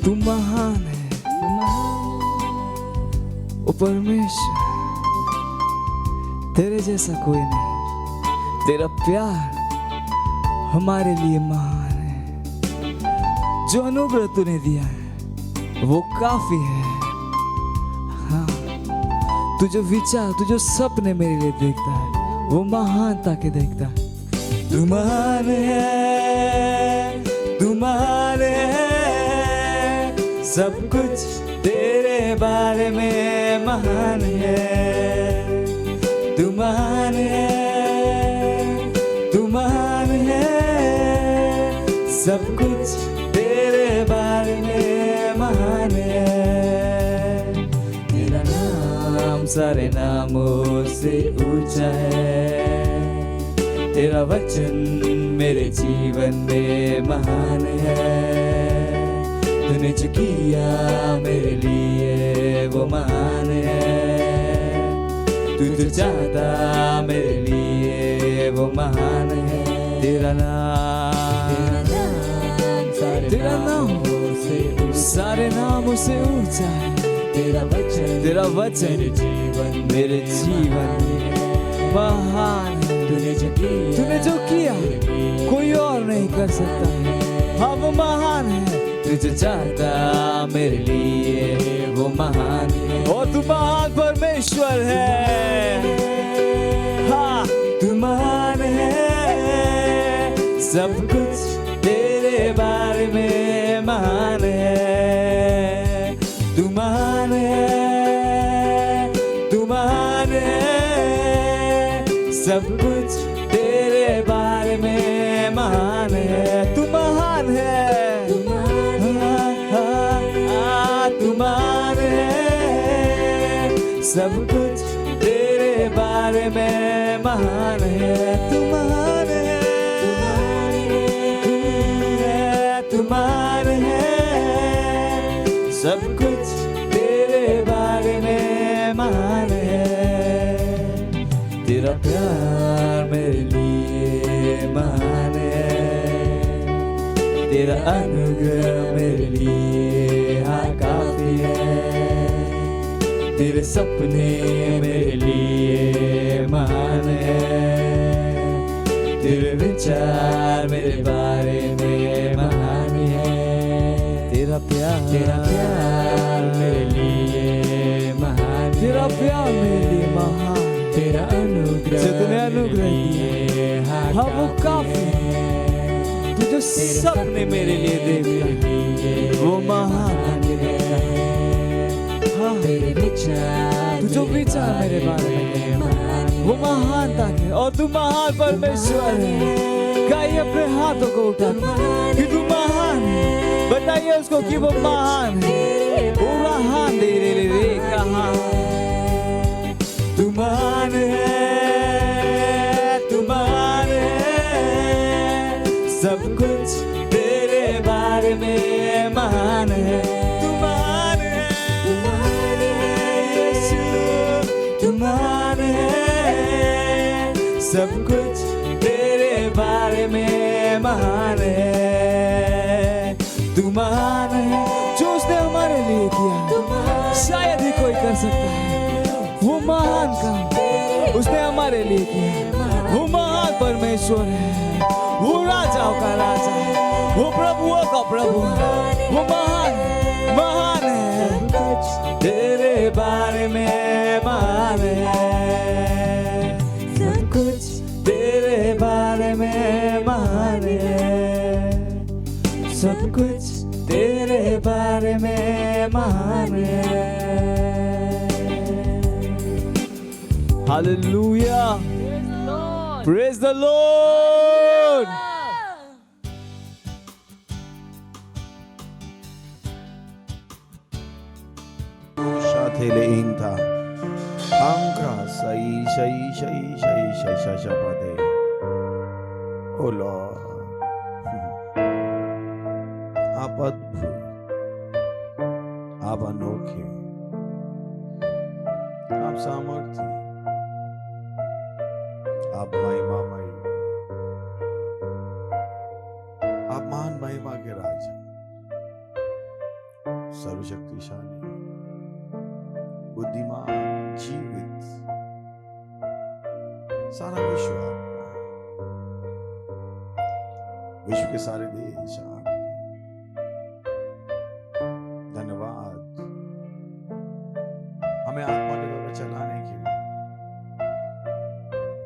तू महान है, ओ परमेश्वर, तेरे जैसा कोई नहीं। तेरा प्यार हमारे लिए महान है। जो अनुग्रह तूने दिया है वो काफी है। हाँ, तू जो विचार, तू जो सपने मेरे लिए देखता है वो महानता के देखता है। तू महान है, तू महान है, सब कुछ तेरे बारे में महान है। तू महान है, तू महान है, सब कुछ तेरे बारे में महान है। तेरा नाम सारे नामों से ऊंचा है, तेरा वचन मेरे जीवन में महान है। तूने जो किया मेरे लिए वो महान है, तू जो चाहता मेरे लिए वो महान है। तेरा नाम सारे नामों से ऊंचा है, तेरा वचन मेरे जीवन में महान है। तूने जो किया कोई और नहीं कर सकता है, हाँ वो महान है। तू जो चाहता मेरे लिए वो महान है। और तू महान परमेश्वर है, हाँ तू महान है, सब कुछ तेरे बारे में महान है। तू महान है, तू महान है, सब कुछ तेरे बारे में महान है। तू महान है, तू महान है, सब कुछ तेरे बारे में महान है। तू महान है, तू महान है, सब कुछ तेरे बारे में महान है। तेरा प्यार मेरे लिए महान है, तेरा अनुग्रह मेरे लिए हाँ काफी है। तेरे सपने मेरे लिए महान है, तेरे विचार मेरे बारे में महान है। तेरा प्यार मेरे लिए महान, तेरा प्यार मेरे लिए महान, तेरा अनुग्रह जितने अनुग्रह दिए हाँ वो काफी है। तू जो सपने मेरे लिए देता वो महान है, हाँ तेरे विचार तू जो विचार मेरे बारे में वो महानता है। और तू महान परमेश्वर है। गाइए अपने हाथों को उठा कि तू महान है, बताइए उसको कि वो महान है। वो महान दे रे कहाँ तू महान है, तू महान है, सब कुछ तेरे बारे में महान है। तू महान है, यीशु तू महान है, सब कुछ तेरे बारे में महान है। तू महान है, जो उसने हमारे लिए किया शायद ही कोई कर सकता है। वो महान काम उसने हमारे लिए किया। वो महान परमेश्वर है, वो राजाओं का राजा है, वो प्रभुओं का प्रभु है। वो महान है, महान है, तेरे बारे में महान है, सब कुछ तेरे बारे में महान है, सब कुछ तेरे बारे में महान है। Hallelujah. Praise the Lord. Shathele inta. Anka sai shapade. Oh Lord. आप अद्भुत, आप अनोखे, आप सामर्थ्य, आप महिमामय, आप महान महिमा के राजा, सर्वशक्तिशाली, बुद्धिमान, जीवित, सारा विश्व आपका, विश्व के सारे देश आप। धन्यवाद हमें आत्मा के द्वारा चलाने के लिए,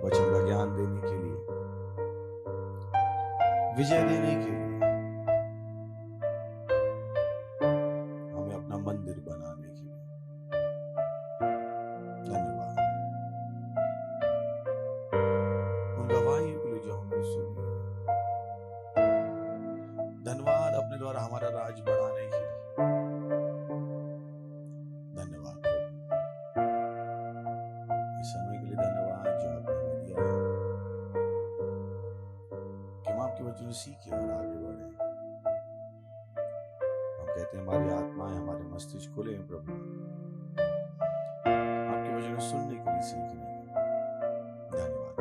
वचन का ज्ञान देने के लिए, विजय देने के लिए हमारी आत्माएं, हमारे मस्तिष्क खुले हैं प्रभु, आपके वचन को सुनने के लिए, सीखने के लिए। धन्यवाद।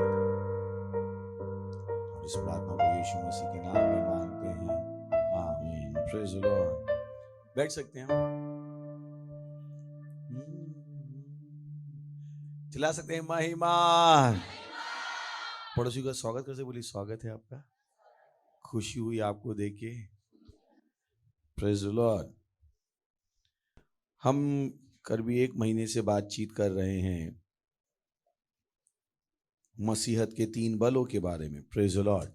और इस प्रार्थना को यीशु मसीह के नाम में मांगते हैं, आमीन। Praise the Lord. बैठ सकते हैं हम। चिल्ला सकते हैं महिमा। पड़ोसी का स्वागत कर से बोली, स्वागत है आपका, खुशी हुई आपको देखे। Praise the Lord. हम करीब 1 महीने से बातचीत कर रहे हैं मसीहत के 3 बलों के बारे में। Praise the Lord.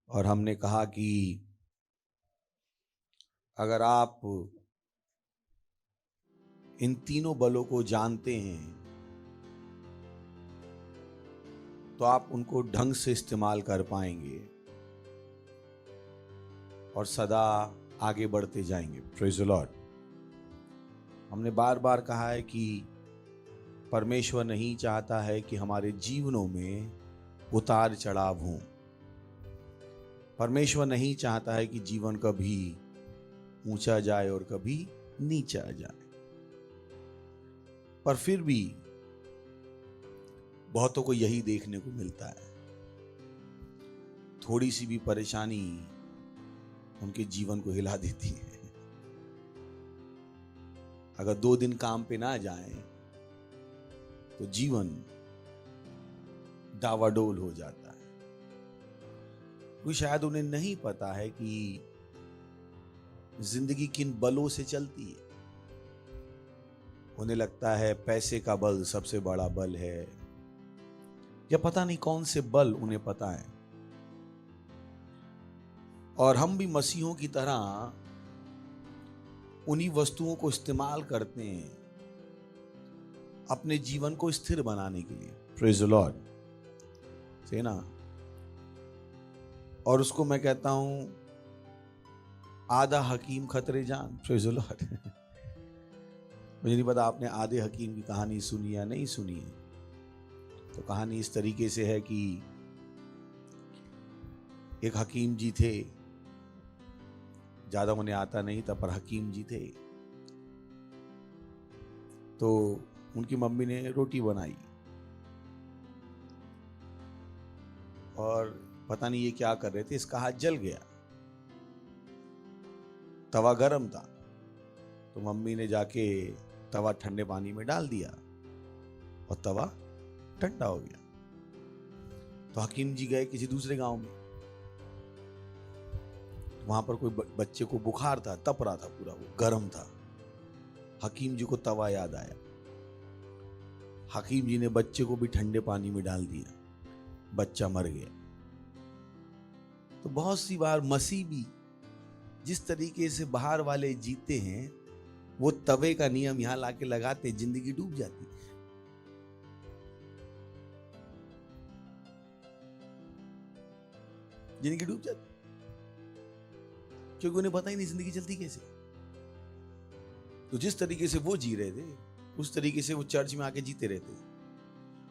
और हमने कहा कि अगर आप इन तीनों बलों को जानते हैं तो आप उनको ढंग से इस्तेमाल कर पाएंगे और सदा आगे बढ़ते जाएंगे। Praise the Lord. हमने बार बार कहा है कि परमेश्वर नहीं चाहता है कि हमारे जीवनों में उतार चढ़ाव हों। परमेश्वर नहीं चाहता है कि जीवन कभी ऊंचा जाए और कभी नीचा जाए। पर फिर भी बहुतों को यही देखने को मिलता है, थोड़ी सी भी परेशानी उनके जीवन को हिला देती है। अगर 2 दिन काम पे ना जाएं तो जीवन डावाडोल हो जाता है। कोई शायद उन्हें नहीं पता है कि जिंदगी किन बलों से चलती है। उन्हें लगता है पैसे का बल सबसे बड़ा बल है, या पता नहीं कौन से बल उन्हें पता है। और हम भी मसीहों की तरह उन्हीं वस्तुओं को इस्तेमाल करते हैं अपने जीवन को स्थिर बनाने के लिए। प्रेज द लॉर्ड से ना। और उसको मैं कहता हूं आधा हकीम खतरे जान। Praise the Lord. मुझे नहीं पता आपने आधे हकीम की कहानी सुनी या नहीं सुनी है। तो कहानी इस तरीके से है कि एक हकीम जी थे, ज्यादा उन्हें आता नहीं था पर हकीम जी थे। तो उनकी मम्मी ने रोटी बनाई और पता नहीं ये क्या कर रहे थे, इसका हाथ जल गया। तवा गरम था तो मम्मी ने जाके तवा ठंडे पानी में डाल दिया और तवा ठंडा हो गया। तो हकीम जी गए किसी दूसरे गांव में। वहां पर कोई बच्चे को बुखार था, तप रहा था पूरा, वो गर्म था। हकीम जी को तवा याद आया। हकीम जी ने बच्चे को भी ठंडे पानी में डाल दिया, बच्चा मर गया। तो बहुत सी बार मसीह भी जिस तरीके से बाहर वाले जीते हैं वो तवे का नियम यहां लाके लगाते, जिंदगी डूब जाती है। जिंदगी डूब जाती क्योंकि उन्हें पता ही नहीं जिंदगी चलती कैसे। तो जिस तरीके से वो जी रहे थे उस तरीके से वो चर्च में आके जीते रहते,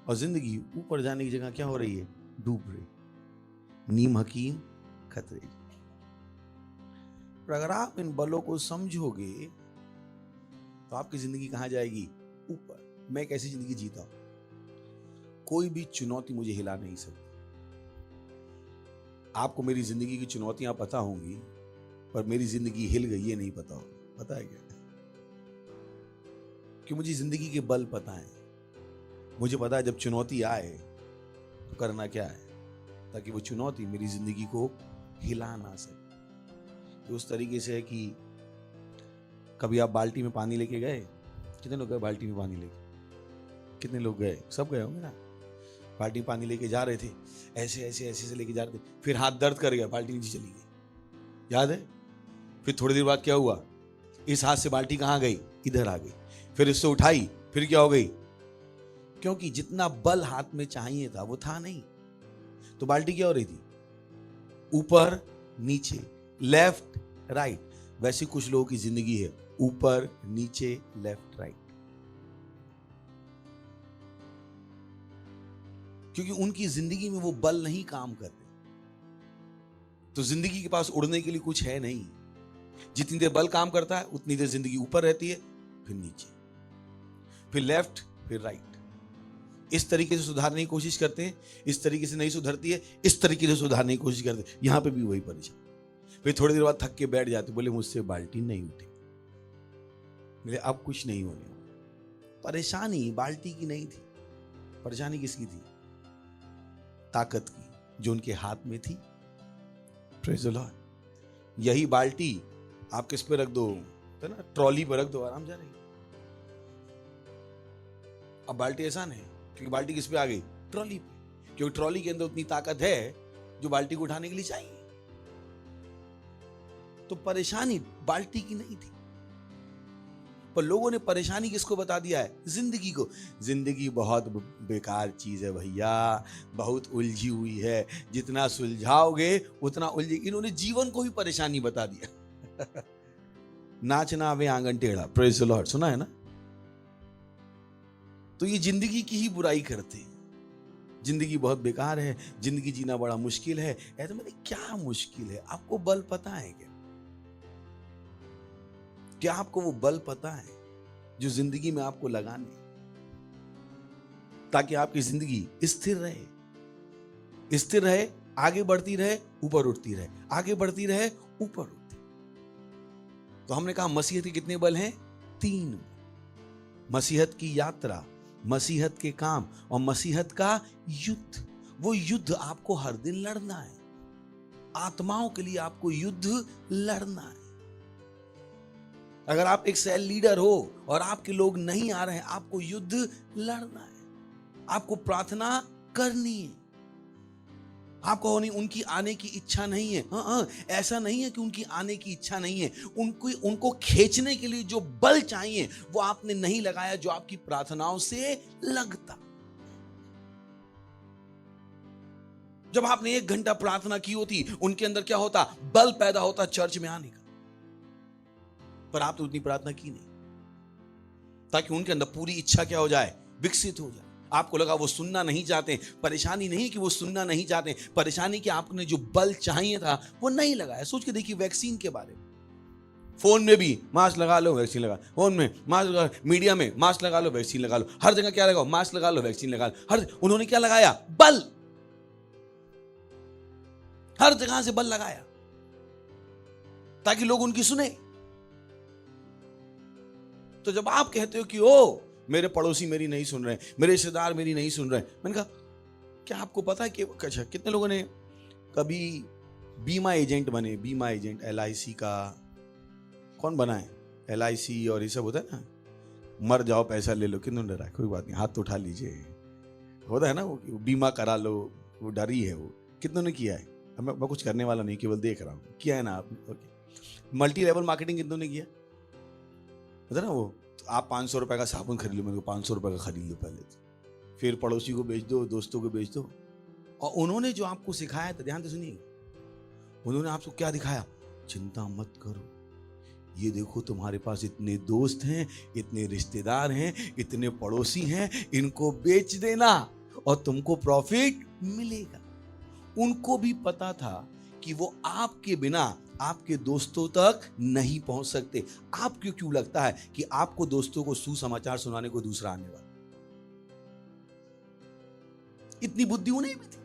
और जिंदगी ऊपर जाने की जगह क्या हो रही है, डूब रही। नीम हकीम खतरे। पर अगर आप इन बलों को समझोगे तो आपकी जिंदगी कहां जाएगी, ऊपर। मैं एक ऐसी जिंदगी जीता हूं, कोई भी चुनौती मुझे हिला नहीं सकती। आपको मेरी जिंदगी की चुनौतियां पता होंगी पर मेरी जिंदगी हिल गई ये नहीं पता होगा। पता है क्या? कि मुझे जिंदगी के बल पता है। मुझे पता है जब चुनौती आए तो करना क्या है, ताकि वो चुनौती मेरी जिंदगी को हिला ना सके। तो उस तरीके से है कि कभी आप बाल्टी में पानी लेके गए, कितने लोग गए बाल्टी में पानी लेके? कितने लोग गए? सब गए होंगे ना। बाल्टी में पानी लेके जा रहे थे, ऐसे ऐसे ऐसे से लेके जा रहे थे, फिर हाथ दर्द कर गया, बाल्टी नीचे चली गई, याद है? फिर थोड़ी देर बाद क्या हुआ, इस हाथ से बाल्टी कहाँ गई, इधर आ गई, फिर इससे उठाई, फिर क्या हो गई, क्योंकि जितना बल हाथ में चाहिए था वो था नहीं। तो बाल्टी क्या हो रही थी, ऊपर नीचे, लेफ्ट राइट। वैसे कुछ लोगों की जिंदगी है, ऊपर नीचे लेफ्ट राइट, क्योंकि उनकी जिंदगी में वो बल नहीं काम कर रहे। तो जिंदगी के पास उड़ने के लिए कुछ है नहीं, जितनी देर बल काम करता है उतनी देर जिंदगी ऊपर रहती है, फिर नीचे, फिर लेफ्ट, फिर राइट। इस तरीके से सुधारने की कोशिश करते हैं, इस तरीके से नहीं सुधरती है, इस तरीके से सुधारने की कोशिश करते हैं, यहां पे भी वही परेशान। फिर थोड़ी देर बाद थक के बैठ जाते, बोले मुझसे बाल्टी नहीं उठी, बोले अब कुछ नहीं होने वाला। परेशानी बाल्टी की नहीं थी, परेशानी किसकी थी? ताकत की, जो उनके हाथ में थी। Praise the Lord. यही बाल्टी आप किस पे रख दो, है ना, ट्रॉली पर रख दो, आराम जा रही। अब बाल्टी आसान है क्योंकि बाल्टी किस पे आ गई? ट्रॉली पे, क्योंकि ट्रॉली के अंदर उतनी ताकत है जो बाल्टी को उठाने के लिए चाहिए। तो परेशानी बाल्टी की नहीं थी, पर लोगों ने परेशानी किसको बता दिया है? जिंदगी को। जिंदगी बहुत बेकार चीज है भैया, बहुत उलझी हुई है, जितना सुलझाओगे उतना उलझी। इन्होंने जीवन को भी परेशानी बता दिया। नाचना वे आंगन टेढ़ा, प्रेज़ द लॉर्ड, सुना है ना? तो ये जिंदगी की ही बुराई करते, जिंदगी बहुत बेकार है, जिंदगी जीना बड़ा मुश्किल है। ऐसे मैंने क्या मुश्किल है? आपको बल पता है क्या? क्या आपको वो बल पता है जो जिंदगी में आपको लगाने, ताकि आपकी जिंदगी स्थिर रहे, स्थिर रहे, आगे बढ़ती रहे, ऊपर उठती रहे, आगे बढ़ती रहे, ऊपर उठती। तो हमने कहा मसीहत के कितने बल हैं? 3। मसीहत की यात्रा, मसीहत के काम और मसीहत का युद्ध। वो युद्ध आपको हर दिन लड़ना है, आत्माओं के लिए आपको युद्ध लड़ना है। अगर आप एक सेल लीडर हो और आपके लोग नहीं आ रहे हैं, आपको युद्ध लड़ना है, आपको प्रार्थना करनी है। आपको उनकी आने की इच्छा नहीं है। हाँ, ऐसा नहीं है कि उनकी आने की इच्छा नहीं है, उनको खींचने के लिए जो बल चाहिए वो आपने नहीं लगाया, जो आपकी प्रार्थनाओं से लगता। जब आपने 1 घंटा प्रार्थना की होती, उनके अंदर क्या होता? बल पैदा होता चर्च में आने का। पर आपने उतनी प्रार्थना की नहीं, ताकि उनके अंदर पूरी इच्छा क्या हो जाए? विकसित हो जाए। आपको लगा वो सुनना नहीं चाहते। परेशानी नहीं कि वो सुनना नहीं चाहते, परेशानी कि आपने जो बल चाहिए था वो नहीं लगाया। सोच के देखिए वैक्सीन के बारे में, फोन में भी मास्क लगा लो, वैक्सीन लगा, फोन में मास्क लगा, मीडिया में मास्क लगा लो, वैक्सीन लगा लो, हर जगह क्या लगाओ? मास्क लगा लो, वैक्सीन लगा लो। उन्होंने क्या लगाया? बल। हर जगह से बल लगाया ताकि लोग उनकी सुने। तो जब आप कहते हो कि ओ मेरे पड़ोसी मेरी नहीं सुन रहे, मेरे रिश्तेदार मेरी नहीं सुन रहे, मैंने कहा क्या आपको पता है कि अच्छा कितने लोगों ने कभी बीमा एजेंट बने? बीमा एजेंट LIC का कौन बना है? LIC और ये सब होता है ना, मर जाओ पैसा ले लो। कितने डरा? कोई बात नहीं, हाथ तो उठा लीजिए। होता है ना वो बीमा करा लो, वो डर ही है। वो कितनों ने किया है? मैं कुछ करने वाला नहीं, केवल देख रहा हूँ। किया है ना आपने? ओके। मल्टी लेवल मार्केटिंग कितनों ने किया? होता ना वो, आप 500 रुपए का साबुन खरीद लो, मेरे को 500 रुपए का खरीद लो पहले, फिर पड़ोसी को बेच दो, दोस्तों को बेच दो। और उन्होंने जो आपको सिखाया था, ध्यान से सुनिए, उन्होंने आपको क्या दिखाया? चिंता मत करो, ये देखो तुम्हारे पास इतने दोस्त हैं, इतने रिश्तेदार हैं, इतने पड़ोसी हैं, इनको बेच देना और तुमको प्रॉफिट मिलेगा। उनको भी पता था कि वो आपके बिना आपके दोस्तों तक नहीं पहुंच सकते। आपको क्यों लगता है कि आपको दोस्तों को सुसमाचार सुनाने को दूसरा आने वाला? इतनी बुद्धि उन्हें भी थी।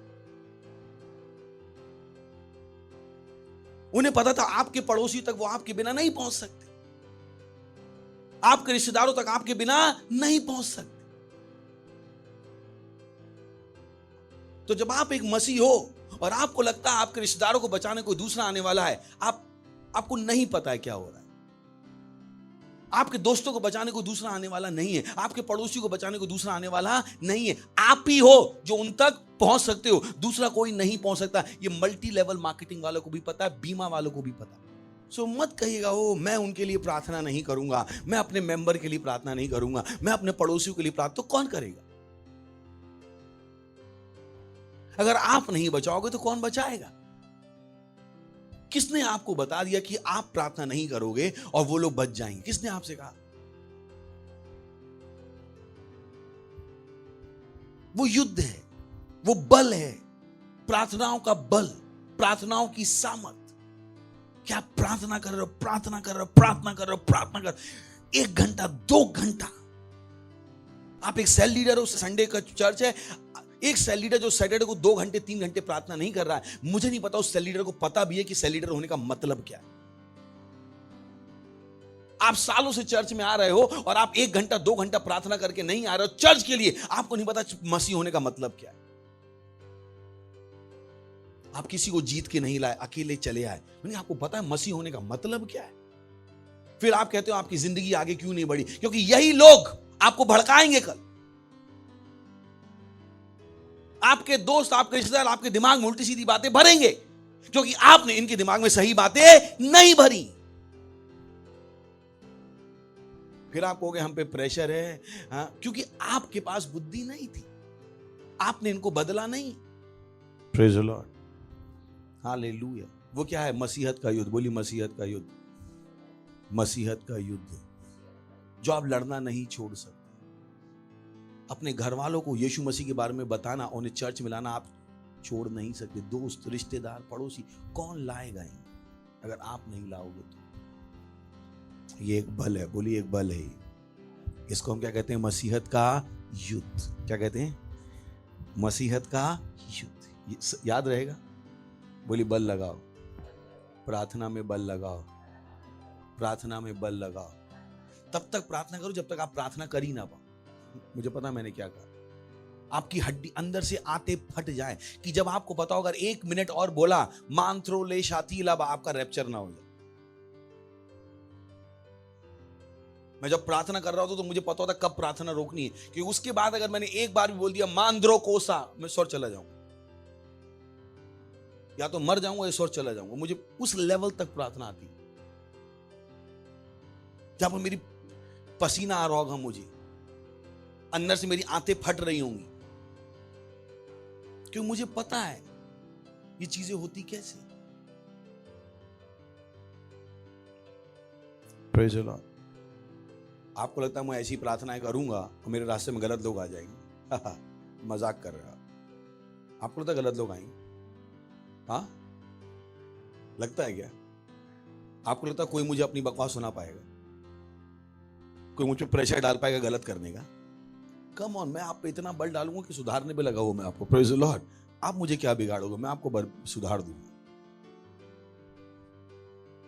उन्हें पता था आपके पड़ोसी तक वो आपके बिना नहीं पहुंच सकते, आपके रिश्तेदारों तक आपके बिना नहीं पहुंच सकते। तो जब आप एक मसीह हो और आपको लगता है आपके रिश्तेदारों को बचाने को दूसरा आने वाला है, आपको नहीं पता है क्या हो रहा है। आपके दोस्तों को बचाने को दूसरा आने वाला नहीं है, आपके पड़ोसी को बचाने को दूसरा आने वाला नहीं है। आप ही हो जो उन तक पहुंच सकते हो, दूसरा कोई नहीं पहुंच सकता। ये मल्टी लेवल मार्केटिंग वालों को भी पता है, बीमा वालों को भी पता है। सो मत कहिएगा ओ मैं उनके लिए प्रार्थना नहीं करूंगा, मैं अपने मेंबर के लिए प्रार्थना नहीं करूंगा, मैं अपने पड़ोसियों के लिए प्रार्थना। तो कौन करेगा? अगर आप नहीं बचाओगे तो कौन बचाएगा? किसने आपको बता दिया कि आप प्रार्थना नहीं करोगे और वो लोग बच जाएंगे? किसने आपसे कहा? वो युद्ध है, वो बल है, प्रार्थनाओं का बल, प्रार्थनाओं की सामर्थ। क्या प्रार्थना कर रहे हो, प्रार्थना कर रहे हो, प्रार्थना कर रहे हो, प्रार्थना कर, 1 घंटा 2 घंटा। आप एक सेल लीडर हो, संडे का चर्च है, एक सेल लीडर जो सैटरडे को 2 घंटे 3 घंटे प्रार्थना नहीं कर रहा है, मुझे नहीं पता उस सेल लीडर को पता भी है कि सेल लीडर होने का मतलब क्या है। आप सालों से चर्च में आ रहे हो और आप 1 घंटा 2 घंटा प्रार्थना करके नहीं आ रहे हो चर्च के लिए, आपको नहीं पता मसीह होने का मतलब क्या है। आप किसी को जीत के नहीं लाए, अकेले चले आए, मैंने आपको पता है मसीह होने का मतलब क्या है। फिर आप कहते हो आपकी जिंदगी आगे क्यों नहीं बढ़ी, क्योंकि यही लोग आपको भड़काएंगे कल। आपके दोस्त, आपके रिश्तेदार आपके दिमाग में उल्टी सीधी बातें भरेंगे, क्योंकि आपने इनके दिमाग में सही बातें नहीं भरी। फिर आप कहोगे हम पे प्रेशर है, हाँ, क्योंकि आपके पास बुद्धि नहीं थी, आपने इनको बदला नहीं। Praise the Lord, hallelujah. वो क्या है? मसीहत का युद्ध। बोली मसीहत का युद्ध, मसीहत का युद्ध जो आप लड़ना नहीं छोड़ सकते। अपने घर वालों को यीशु मसीह के बारे में बताना, उन्हें चर्च में लाना आप छोड़ नहीं सकते। दोस्त, रिश्तेदार, पड़ोसी, कौन लाएगा अगर आप नहीं लाओगे तो? ये एक बल है, बोलिए एक बल है। इसको हम क्या कहते हैं? मसीहत का युद्ध। क्या कहते हैं? मसीहत का युद्ध। याद रहेगा? बोलिए बल लगाओ, प्रार्थना में बल लगाओ, प्रार्थना में बल लगाओ। तब तक प्रार्थना करो जब तक आप प्रार्थना कर ही ना पाओ। मुझे पता मैंने क्या कहा, आपकी हड्डी अंदर से आते फट जाए कि जब आपको पता होगा 1 मिनट और बोला मांथ्रो ले शाती लाबा, आपका रैप्चर ना हो जाए। मैं जब प्रार्थना कर रहा होता तो मुझे पता होता कब प्रार्थना रोकनी है, क्योंकि उसके बाद अगर मैंने एक बार भी बोल दिया मांद्रो कोसा, मैं स्वर चला जाऊंगा, या तो मर जाऊंगा या स्वर चला जाऊंगा। मुझे उस लेवल तक प्रार्थना आती, जहां पर मेरी पसीना आ रहा होगा, मुझे अंदर से मेरी आंतें फट रही होंगी, क्योंकि मुझे पता है ये चीजें होती कैसे। Praise the Lord. आपको लगता है मैं ऐसी प्रार्थनाएं करूंगा और मेरे रास्ते में गलत लोग आ जाएंगे? मजाक कर रहा। आपको लगता है गलत लोग आएंगे? हाँ, लगता है क्या? आपको लगता है कोई मुझे अपनी बकवास सुना पाएगा? कोई मुझ पे प्रेशर डाल पाएगा गलत करने का? कम ऑन, मैं आप पे इतना बल डालूंगा कि सुधारने पे लगा हुआ मैं आपको। Praise the Lord. आप मुझे क्या बिगाड़ोगे? मैं आपको सुधार दूंगा।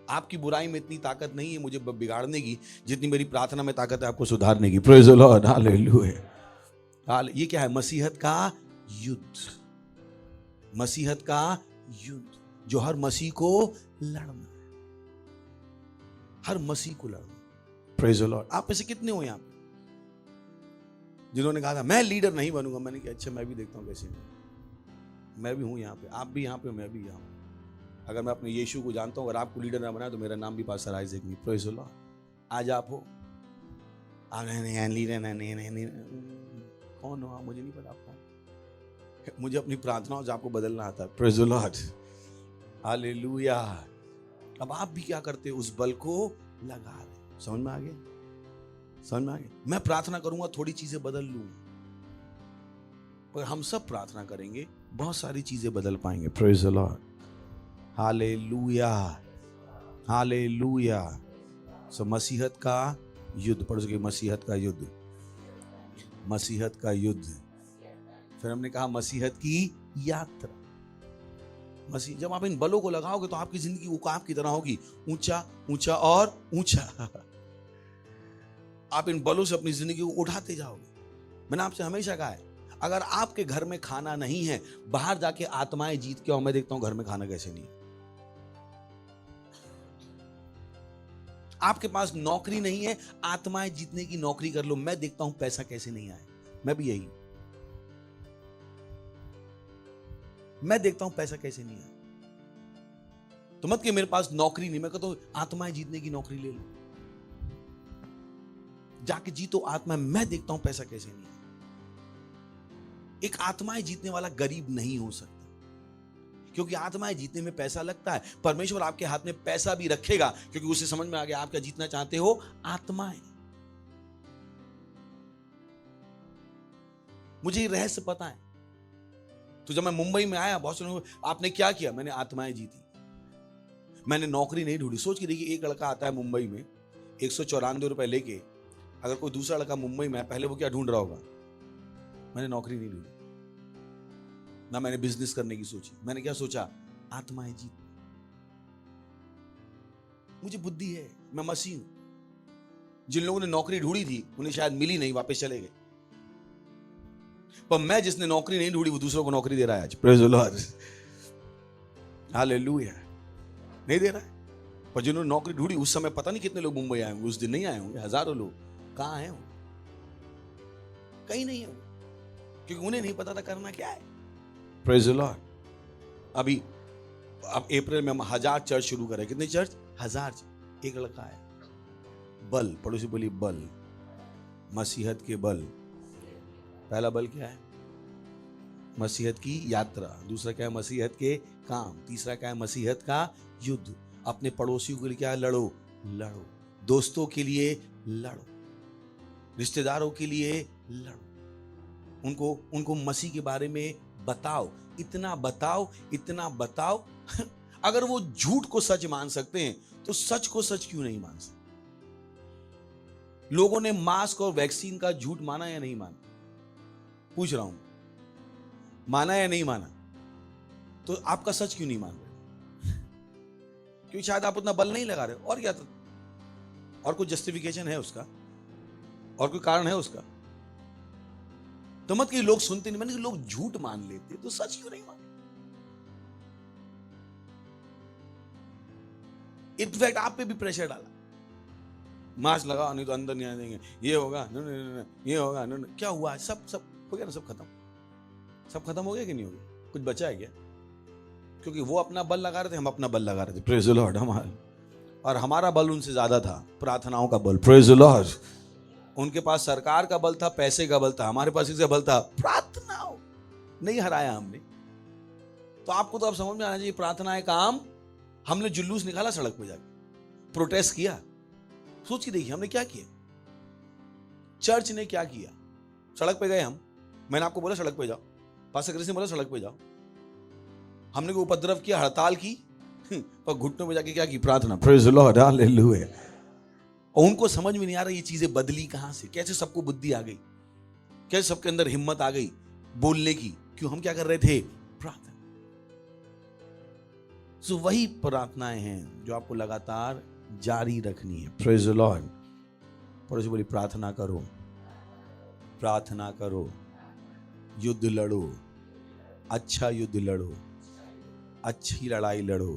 आपकी बुराई में इतनी ताकत नहीं है मुझे बिगाड़ने की, जितनी मेरी प्रार्थना में ताकत है आपको सुधारने की। Praise the Lord, hallelujah. ये क्या है? मसीहत का युद्ध। मसीहत का युद्ध जो हर मसीह को लड़ना है, हर मसीह को लड़ना। Praise the Lord. आप में से कितने हो यहां पे जिन्होंने कहा था मैं लीडर नहीं बनूंगा? मैंने कहा अच्छा, मैं भी देखता हूं कैसे नहीं। मैं भी हूं यहां पे, आप भी यहां पे, मैं भी यहां हूं। अगर मैं अपने यीशु को जानता हूं, अगर आपको लीडर ना बनाया तो मेरा नाम भी पास्टर आइजैक नहीं। Praise the Lord. आज आप हो, नहीं लीडर नहीं, कौन हो आप? मुझे नहीं पता आप कौन। मुझे अपनी प्रार्थनाओं से आपको बदलना आता है। Praise the Lord, hallelujah. अब आप भी क्या करते हो? उस बल को लगा रहे। समझ में आ गया? समझ में आ गया? मैं प्रार्थना करूंगा थोड़ी चीजें बदल लूंगा, पर हम सब प्रार्थना करेंगे बहुत सारी चीजें बदल पाएंगे। Praise the Lord, hallelujah, hallelujah. So मसीहत का युद्ध पढ़ सके, मसीहत का युद्ध, मसीहत का युद्ध। फिर हमने कहा मसीहत की यात्रा। मसीह, जब आप इन बलों को लगाओगे तो आपकी जिंदगी उकाब की तरह होगी, ऊंचा ऊंचा और ऊंचा। आप इन बलों से अपनी जिंदगी को उठाते जाओगे। मैंने आपसे हमेशा कहा है, अगर आपके घर में खाना नहीं है, बाहर जाके आत्माएं जीत के आओ। मैं देखता हूं घर में खाना कैसे नहीं है। आपके पास नौकरी नहीं है, आत्माएं जीतने की नौकरी कर लो। मैं देखता हूं पैसा कैसे नहीं आया। मैं भी यही, मैं देखता हूं पैसा कैसे नहीं आया। तो मत कि मेरे पास नौकरी नहीं, मैं कहता हूं आत्माएं जीतने की नौकरी ले लो, जाके जीतो आत्मा। मैं देखता हूं पैसा कैसे नहीं आया। एक आत्माएं जीतने वाला गरीब नहीं हो सकता, क्योंकि आत्माएं जीतने में पैसा लगता है। परमेश्वर आपके हाथ में पैसा भी रखेगा, क्योंकि उसे समझ में आ गया आप क्या जीतना चाहते हो, आत्माएं। मुझे ये रहस्य पता है। तो जब मैं मुंबई में आया, बहुत से लोग, आपने क्या किया? मैंने आत्माएं जीती। मैंने नौकरी नहीं ढूंढी। सोच के देखिए, एक लड़का आता है मुंबई में 194 रुपए लेके, अगर कोई दूसरा लड़का मुंबई में है, पहले वो क्या ढूंढ रहा होगा? मैंने नौकरी नहीं ढूंढी, ना मैंने बिजनेस करने की सोची। मैंने क्या सोचा? आत्माएं जीत, मुझे बुद्धि है, मैं मसीह हूं। जिन लोगों ने नौकरी ढूंढी थी उन्हें शायद मिली नहीं, वापस चले गए, पर मैं जिसने नौकरी नहीं ढूंढी वो दूसरों को नौकरी दे रहा है आज। Praise the Lord, hallelujah. नहीं दे रहा है, पर जिन्होंने नौकरी ढूंढी उस समय पता नहीं कितने लोग मुंबई आए होंगे, उस दिन नहीं आए होंगे, हजारों लोग। कहां हैं वो? कहीं नहीं है वो, क्योंकि उन्हें नहीं पता था करना क्या है। Praise the Lord. अब अप्रैल में हम 1000 चर्च शुरू करें। कितने चर्च? 1000। एक लड़का है, बल, पड़ोसी बोली बल, मसीहत के बल। पहला बल क्या है? मसीहत की यात्रा। दूसरा क्या है? मसीहत के काम। तीसरा क्या है? मसीहत का युद्ध। अपने पड़ोसियों के लिए क्या है? लड़ो, लड़ो। दोस्तों के लिए लड़ो, रिश्तेदारों के लिए लड़ो। उनको मसीह के बारे में बताओ, इतना बताओ, इतना बताओ। अगर वो झूठ को सच मान सकते हैं तो सच को सच क्यों नहीं मान सकते? लोगों ने मास्क और वैक्सीन का झूठ माना या नहीं माना? पूछ रहा हूं, माना या नहीं माना? तो आपका सच क्यों नहीं मान रहे? क्योंकि शायद आप उतना बल नहीं लगा रहे हो। और क्या तो, और कोई जस्टिफिकेशन है उसका? और कोई कारण है उसका? तो मत कि लोग सुनते नहीं, मैंने लोग झूठ मान लेते, तो सच क्यों नहीं मान? इनफैक्ट आप पे भी प्रेशर डाला, मास्क लगाओ नहीं तो अंदर नहीं आने देंगे, ये होगा, ये होगा, क्या हुआ? सब हो गया ना, सब खत्म हो गया कि नहीं हो गया? कुछ बचा है क्या? क्योंकि वो अपना बल लगा रहे थे, हम अपना बल लगा रहे थे। Praise the Lord. और हमारा बल उनसे ज्यादा था, प्रार्थनाओं का बल। Praise the Lord. उनके पास सरकार का बल था, पैसे का बल था, हमारे पास इसका बल था, प्रार्थनाओं। नहीं हराया हमने। तो आपको तो अब समझ में आना चाहिए, प्रार्थनाएं काम। हमने जुलूस निकाला सड़क पे जाके, प्रोटेस्ट किया। सोच के देखिए हमने क्या किया, चर्च ने क्या किया। सड़क पे गए हम, मैंने आपको बोला सड़क पे जाओ, पास्टर क्रिस ने बोला सड़क पे जाओ। हमने कोई उपद्रव किया, हड़ताल की, पर घुटनों में जाके क्या की? प्रार्थना। Praise the Lord, hallelujah. और उनको समझ में नहीं आ रहा ये चीजें बदली कहां से, कैसे सबको बुद्धि आ गई, कैसे सबके अंदर हिम्मत आ गई बोलने की। क्यों? हम क्या कर रहे थे? प्रार्थना। सो वही प्रार्थनाएं हैं जो आपको लगातार जारी रखनी है। Praise the Lord. पड़ोसी बोली प्रार्थना करो, प्रार्थना करो, युद्ध लड़ो, अच्छा युद्ध लड़ो, अच्छी लड़ाई लड़ो।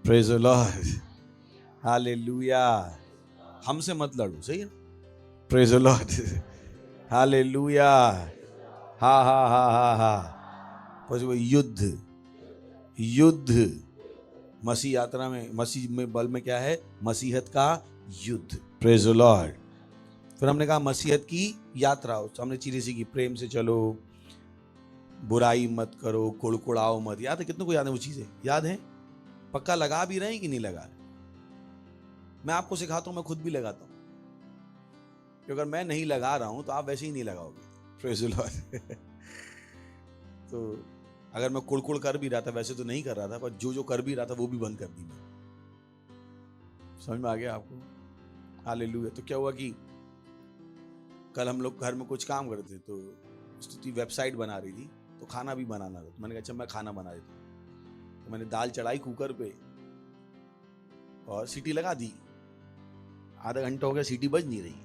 Praise the Lord, hallelujah. हमसे मत लड़ो, सही है? Praise the Lord, hallelujah. हा हा हा हा हा। युद्ध, युद्ध। मसीह यात्रा में, मसीह में बल में क्या है? मसीहत का युद्ध। Praise the Lord. फिर हमने कहा मसीहत की यात्रा। हमने चीजें सीखी, प्रेम से चलो, बुराई मत करो, कुड़कुड़ाओ मत। याद है? कितनों को याद है वो चीजें? याद है? पक्का लगा भी रहे हैं कि नहीं लगा रहे? मैं आपको सिखाता हूं, मैं खुद भी लगाता हूं, क्योंकि अगर मैं नहीं लगा रहा हूं तो आप वैसे ही नहीं लगाओगे। Praise the Lord. तो अगर मैं कुड़कुड़ कर भी रहा था, वैसे तो नहीं कर रहा था, पर जो कर भी रहा था वो भी बंद कर दी मैं। समझ में आ गया आपको? हालेलुया। तो क्या हुआ कि कल हम लोग घर में कुछ काम करते थे, तो स्तुति वेबसाइट बना रही थी, तो खाना भी बनाना था। तो मैंने कहा अच्छा मैं खाना बना देता हूँ। तो मैंने दाल चढ़ाई कुकर पे और सीटी लगा दी। आधा घंटा हो गया, सीटी बज नहीं रही।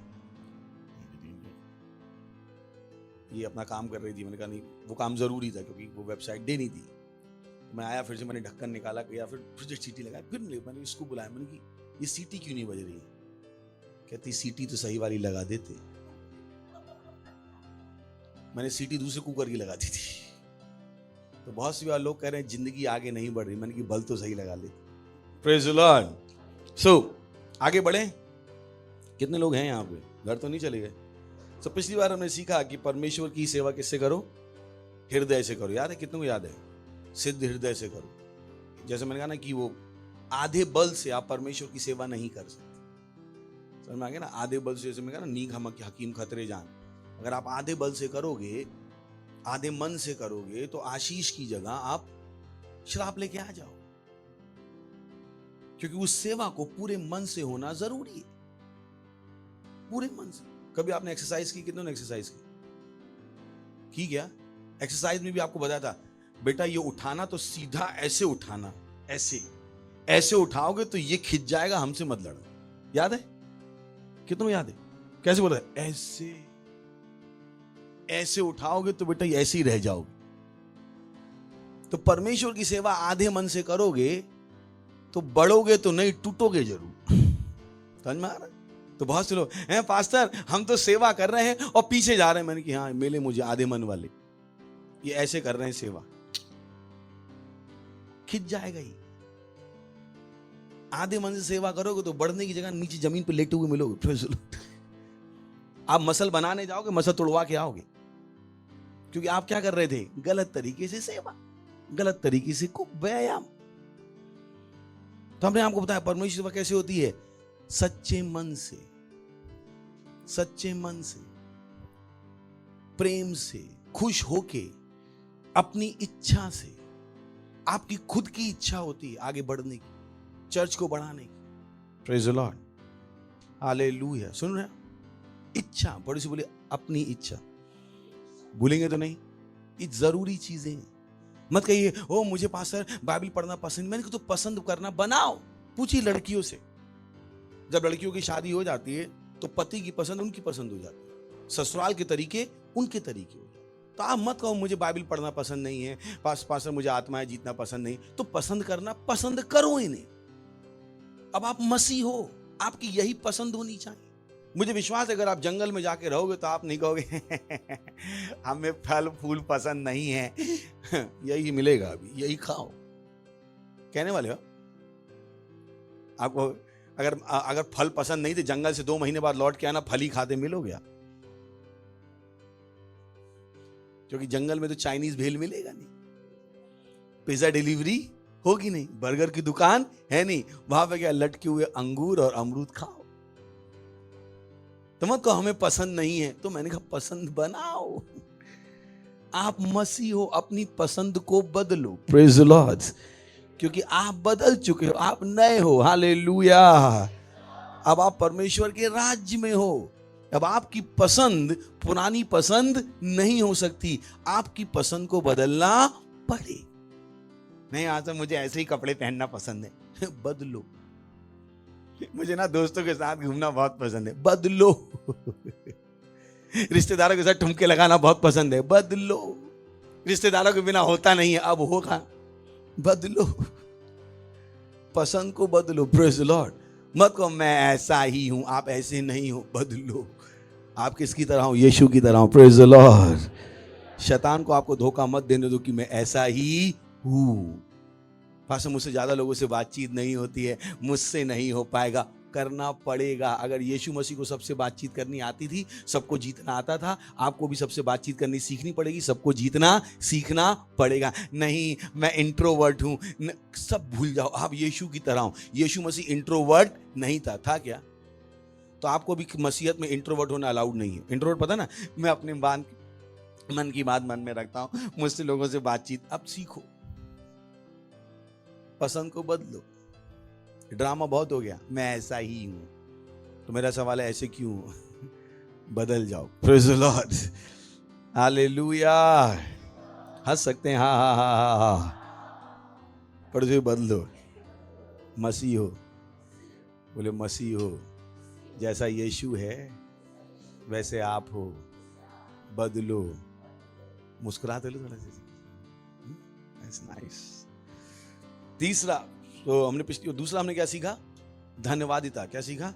ये अपना काम कर रही थी। मैंने कहा नहीं, वो काम जरूरी था क्योंकि वो वेबसाइट देनी थी। तो मैं आया, फिर से मैंने ढक्कन निकाला, गया, फिर से सीटी लगाई। फिर मैंने इसको बुलाया, मैंने कि ये सीटी क्यों नहीं बज रही? कहती सीटी तो सही वाली लगा देते। मैंने सीटी दूसरे कुकर की लगा दी थी। तो बहुत सी बार लोग कह रहे हैं जिंदगी आगे नहीं बढ़ रही। मैंने कि बल तो सही लगा ले। Praise the Lord. सो आगे बढ़े। कितने लोग हैं यहाँ पे? घर तो नहीं चले गए? तो पिछली बार हमने सीखा कि परमेश्वर की सेवा किससे करो? हृदय से करो। याद है? कितनों को याद है? सिद्ध हृदय से करो। जैसे मैंने कहा ना कि वो आधे बल से आप परमेश्वर की सेवा नहीं कर सकते। समझ में आ गया ना? आधे बल से, जैसे मैंने कहा ना, नीक हम हकीम खतरे जान। अगर आप आधे बल से करोगे, आधे मन से करोगे, तो आशीष की जगह आप श्राप लेके आ जाओ। क्योंकि उस सेवा को पूरे मन से होना जरूरी है, पूरे मन से। कभी आपने एक्सरसाइज की? कितनों ने एक्सरसाइज की क्या? एक्सरसाइज में भी आपको बताया था, बेटा ये उठाना तो सीधा ऐसे उठाना, ऐसे ऐसे उठाओगे तो ये खिंच जाएगा, हमसे मत लड़ो। याद है? कितनों याद है? कैसे बोला है? ऐसे ऐसे उठाओगे तो बेटा ये ऐसे ही रह जाओगे। तो परमेश्वर की सेवा आधे मन से करोगे तो बढ़ोगे तो नहीं, टूटोगे जरूर। समझ में आ रहा है? तो बहुत से लोग हैं, पास्टर हम तो सेवा कर रहे हैं और पीछे जा रहे हैं। मैंने कि हाँ मिले मुझे आधे मन वाले, ये ऐसे कर रहे हैं सेवा, खिंच जाएगा ही। आधे मन से सेवा करोगे तो बढ़ने की जगह नीचे जमीन पे लेटे हुए मिलोगे। आप मसल बनाने जाओगे, मसल तोड़वा के आओगे, क्योंकि आप क्या कर रहे थे? गलत तरीके से सेवा, गलत तरीके से व्यायाम। तो हमने आपको बताया परमेश्वर सेवा कैसे होती है? सच्चे मन से, सच्चे मन से, प्रेम से, खुश होके, अपनी इच्छा से। आपकी खुद की इच्छा होती है आगे बढ़ने की, चर्च को बढ़ाने की। Praise the Lord, hallelujah. सुन रहे? इच्छा, बड़ी सी बोले अपनी इच्छा। भूलेंगे तो नहीं, ये जरूरी चीजें हैं। मत कहिए ओ मुझे पास्टर बाइबल पढ़ना पसंद। मैंने कहा तो पसंद करना बनाओ। पूछिए लड़कियों से, जब लड़कियों की शादी हो जाती है तो पति की पसंद उनकी पसंद हो जाती है, ससुराल के तरीके उनके तरीके हो जाते। तो आप मत कहो मुझे बाइबल पढ़ना पसंद नहीं है, पास्टर मुझे आत्माएं जीतना पसंद नहीं। तो पसंद करना, पसंद करो इन्हें। अब आप मसीह हो, आपकी यही पसंद होनी चाहिए। मुझे विश्वास है अगर आप जंगल में जाके रहोगे तो आप नहीं कहोगे हमें फल फूल पसंद नहीं है, यही मिलेगा अभी, यही खाओ। कहने वाले हो आपको अगर फल पसंद नहीं थे, जंगल से 2 महीने बाद लौट के आना, फल ही खाते मिलोगे आप। क्योंकि जंगल में तो चाइनीज भेल मिलेगा नहीं, पिज्जा डिलीवरी होगी नहीं, बर्गर की दुकान है नहीं, वहां पे क्या लटके हुए अंगूर और अमरूद खाओ। तो मत कहो हमें पसंद नहीं है। तो मैंने कहा पसंद बनाओ। आप मसीह हो, अपनी पसंद को बदलो। प्रेज द लॉर्ड, क्योंकि आप बदल चुके हो, आप नए हो। हालेलुया। अब आप परमेश्वर के राज्य में हो। अब आपकी पसंद पुरानी पसंद नहीं हो सकती, आपकी पसंद को बदलना पड़े। नहीं आज तो मुझे ऐसे ही कपड़े पहनना पसंद है, बदलो। मुझे ना दोस्तों के साथ घूमना बहुत पसंद है, बदलो। रिश्तेदारों के साथ ठुमके लगाना बहुत पसंद है, बदलो। रिश्तेदारों के बिना होता नहीं है, अब होगा, बदलो। पसंद को बदलो। Praise the Lord. मत कहो मैं ऐसा ही हूं, आप ऐसे नहीं हो, बदलो। आप किसकी तरह हो? यीशु की तरह हो। Praise the Lord. शैतान को आपको धोखा मत देने दो कि मैं ऐसा ही हूं। पास मुझसे ज्यादा लोगों से बातचीत नहीं होती है, मुझसे नहीं हो पाएगा, करना पड़ेगा। अगर यीशु मसीह को सबसे बातचीत करनी आती थी, सबको जीतना आता था, आपको भी सबसे बातचीत करनी सीखनी पड़ेगी, सबको जीतना सीखना पड़ेगा। नहीं मैं इंट्रोवर्ट हूं, सब भूल जाओ, आप यीशु की तरह हो। यीशु मसीह इंट्रोवर्ट नहीं था क्या? तो आपको भी मसीहत में इंट्रोवर्ट होना अलाउड नहीं है। इंट्रोवर्ट पता ना, मैं अपने मन की बात मन में रखता हूं, मुझसे लोगों से बातचीत। अब सीखो, पसंद को बदलो। ड्रामा बहुत हो गया, मैं ऐसा ही हूं। तो मेरा सवाल है ऐसे क्यों? बदल जाओ। Praise the Lord, hallelujah. हंस सकते हैं, हाँ हाँ हाँ हाँ हाँ। पर जो बदलो, मसीह हो। बोले मसीह हो, जैसा यीशु है वैसे आप हो, बदलो। मुस्कुराते लो थोड़ा सा, दैट्स नाइस। तीसरा तो हमने दूसरा हमने क्या सीखा? धन्यवादिता। क्या सीखा?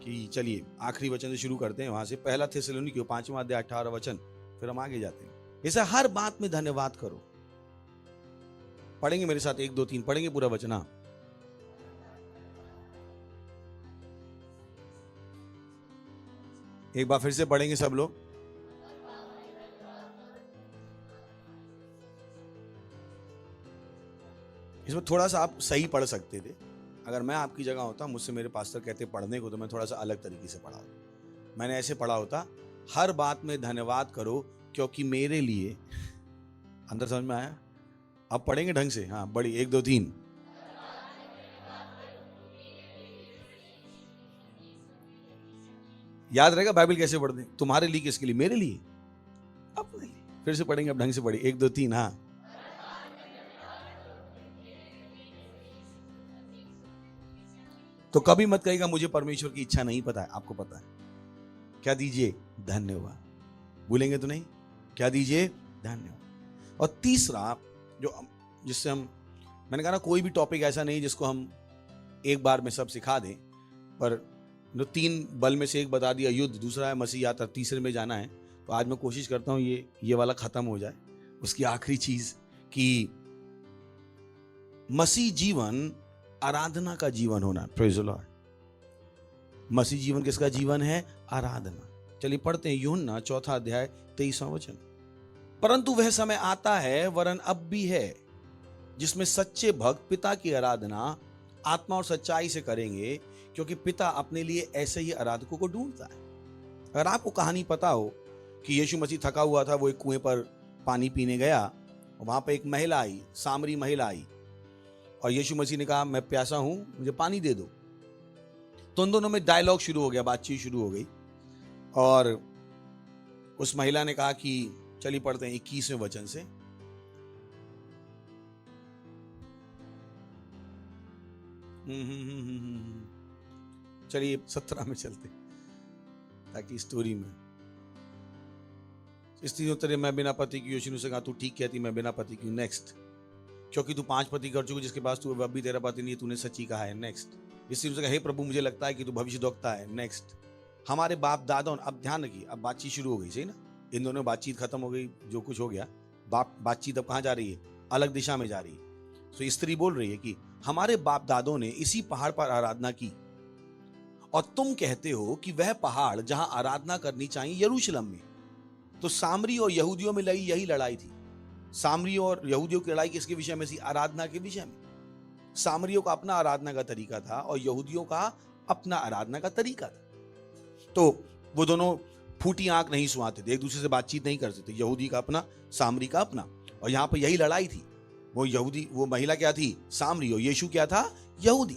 कि चलिए आखिरी वचन से शुरू करते हैं, वहां से 1 थिस्सलुनीकियों 5वां अध्याय 18 वचन, फिर हम आगे जाते हैं। ऐसा हर बात में धन्यवाद करो। पढ़ेंगे मेरे साथ, 1 2 3 पढ़ेंगे पूरा वचन। हाँ, एक बार फिर से पढ़ेंगे सब लोग। इसमें थोड़ा सा आप सही पढ़ सकते थे। अगर मैं आपकी जगह होता, मुझसे मेरे पास्टर कहते पढ़ने को, तो मैं थोड़ा सा अलग तरीके से पढ़ा होता। मैंने ऐसे पढ़ा होता, हर बात में धन्यवाद करो क्योंकि मेरे लिए। अंदर समझ में आया? अब पढ़ेंगे ढंग से। हाँ, बड़ी 1 2 3। याद रहेगा बाइबल कैसे पढ़ते हैं? तुम्हारे लिए, किसके लिए? मेरे लिए, अपने लिए। फिर से पढ़ेंगे, अब ढंग से पढ़िए, 1 2 3। हाँ, तो कभी मत कहिएगा मुझे परमेश्वर की इच्छा नहीं पता है। आपको पता है। क्या दीजिए? धन्यवाद। भूलेंगे तो नहीं? क्या दीजिए? धन्यवाद। और तीसरा, जो जिससे हम, मैंने कहा ना, कोई भी टॉपिक ऐसा नहीं जिसको हम एक बार में सब सिखा दें, पर 3 बल में से एक बता दिया, युद्ध, दूसरा है मसीह यात्रा, तीसरे में जाना है। तो आज मैं कोशिश करता हूं ये वाला खत्म हो जाए। उसकी आखिरी चीज कि मसीह जीवन आराधना का जीवन होना। Praise the Lord. मसीह जीवन किसका जीवन है? आराधना। चलिए पढ़ते हैं यूहन्ना 4 अध्याय 23वां वचन। परंतु वह समय आता है, वरन अब भी है, जिसमें सच्चे भक्त पिता की आराधना आत्मा और सच्चाई से करेंगे, क्योंकि पिता अपने लिए ऐसे ही आराधकों को ढूंढता है। अगर आपको कहानी पता हो कि यीशु मसीह थका हुआ था, वो एक कुएं पर पानी पीने गया, वहां पर एक महिला आई, सामरी महिला आई, और यीशु मसीह ने कहा मैं प्यासा हूं, मुझे पानी दे दो। तो उन दोनों में डायलॉग शुरू हो गया, बातचीत शुरू हो गई। और उस महिला ने कहा कि चलिए पढ़ते हैं 21वें वचन से। चलिए 17 में चलते ताकि स्टोरी में। स्त्री उत्तरे, मैं बिना पति की। यीशु ने उससे कहा तू ठीक कहती, मैं बिना पति की। नेक्स्ट। क्योंकि तू 5 पति कर चुकी, जिसके पास तू अब भी तेरा पति नहीं है, तूने सच्ची कहा है। नेक्स्ट। स्त्री ने कहा हे प्रभु, मुझे लगता है कि तू भविष्यद्वक्ता है। नेक्स्ट। हमारे बाप दादाओं, अब ध्यान रखिए, अब बातचीत शुरू हो गई, सही ना? इन दोनों बातचीत खत्म हो गई, जो कुछ हो गया, बातचीत अब कहां जा रही है? अलग दिशा में जा रही है। तो स्त्री बोल रही है कि हमारे बाप दादों ने इसी पहाड़ पर आराधना की, और तुम कहते हो कि वह पहाड़ जहां आराधना करनी चाहिए यरूशलेम में। तो सामरी और यहूदियों में यही लड़ाई थी। सामरी और यहूदियों की लड़ाई किसके विषय में थी? आराधना के विषय में। सामरियों का अपना आराधना का तरीका था और यहूदियों का अपना आराधना का तरीका था। तो वो दोनों फूटी आंख नहीं सुहाते थे, एक दूसरे से बातचीत नहीं करते थे। यहूदी का अपना, सामरी का अपना। और यहां पर यही लड़ाई थी। वो महिला क्या थी? सामरी। और यीशु क्या था? यहूदी।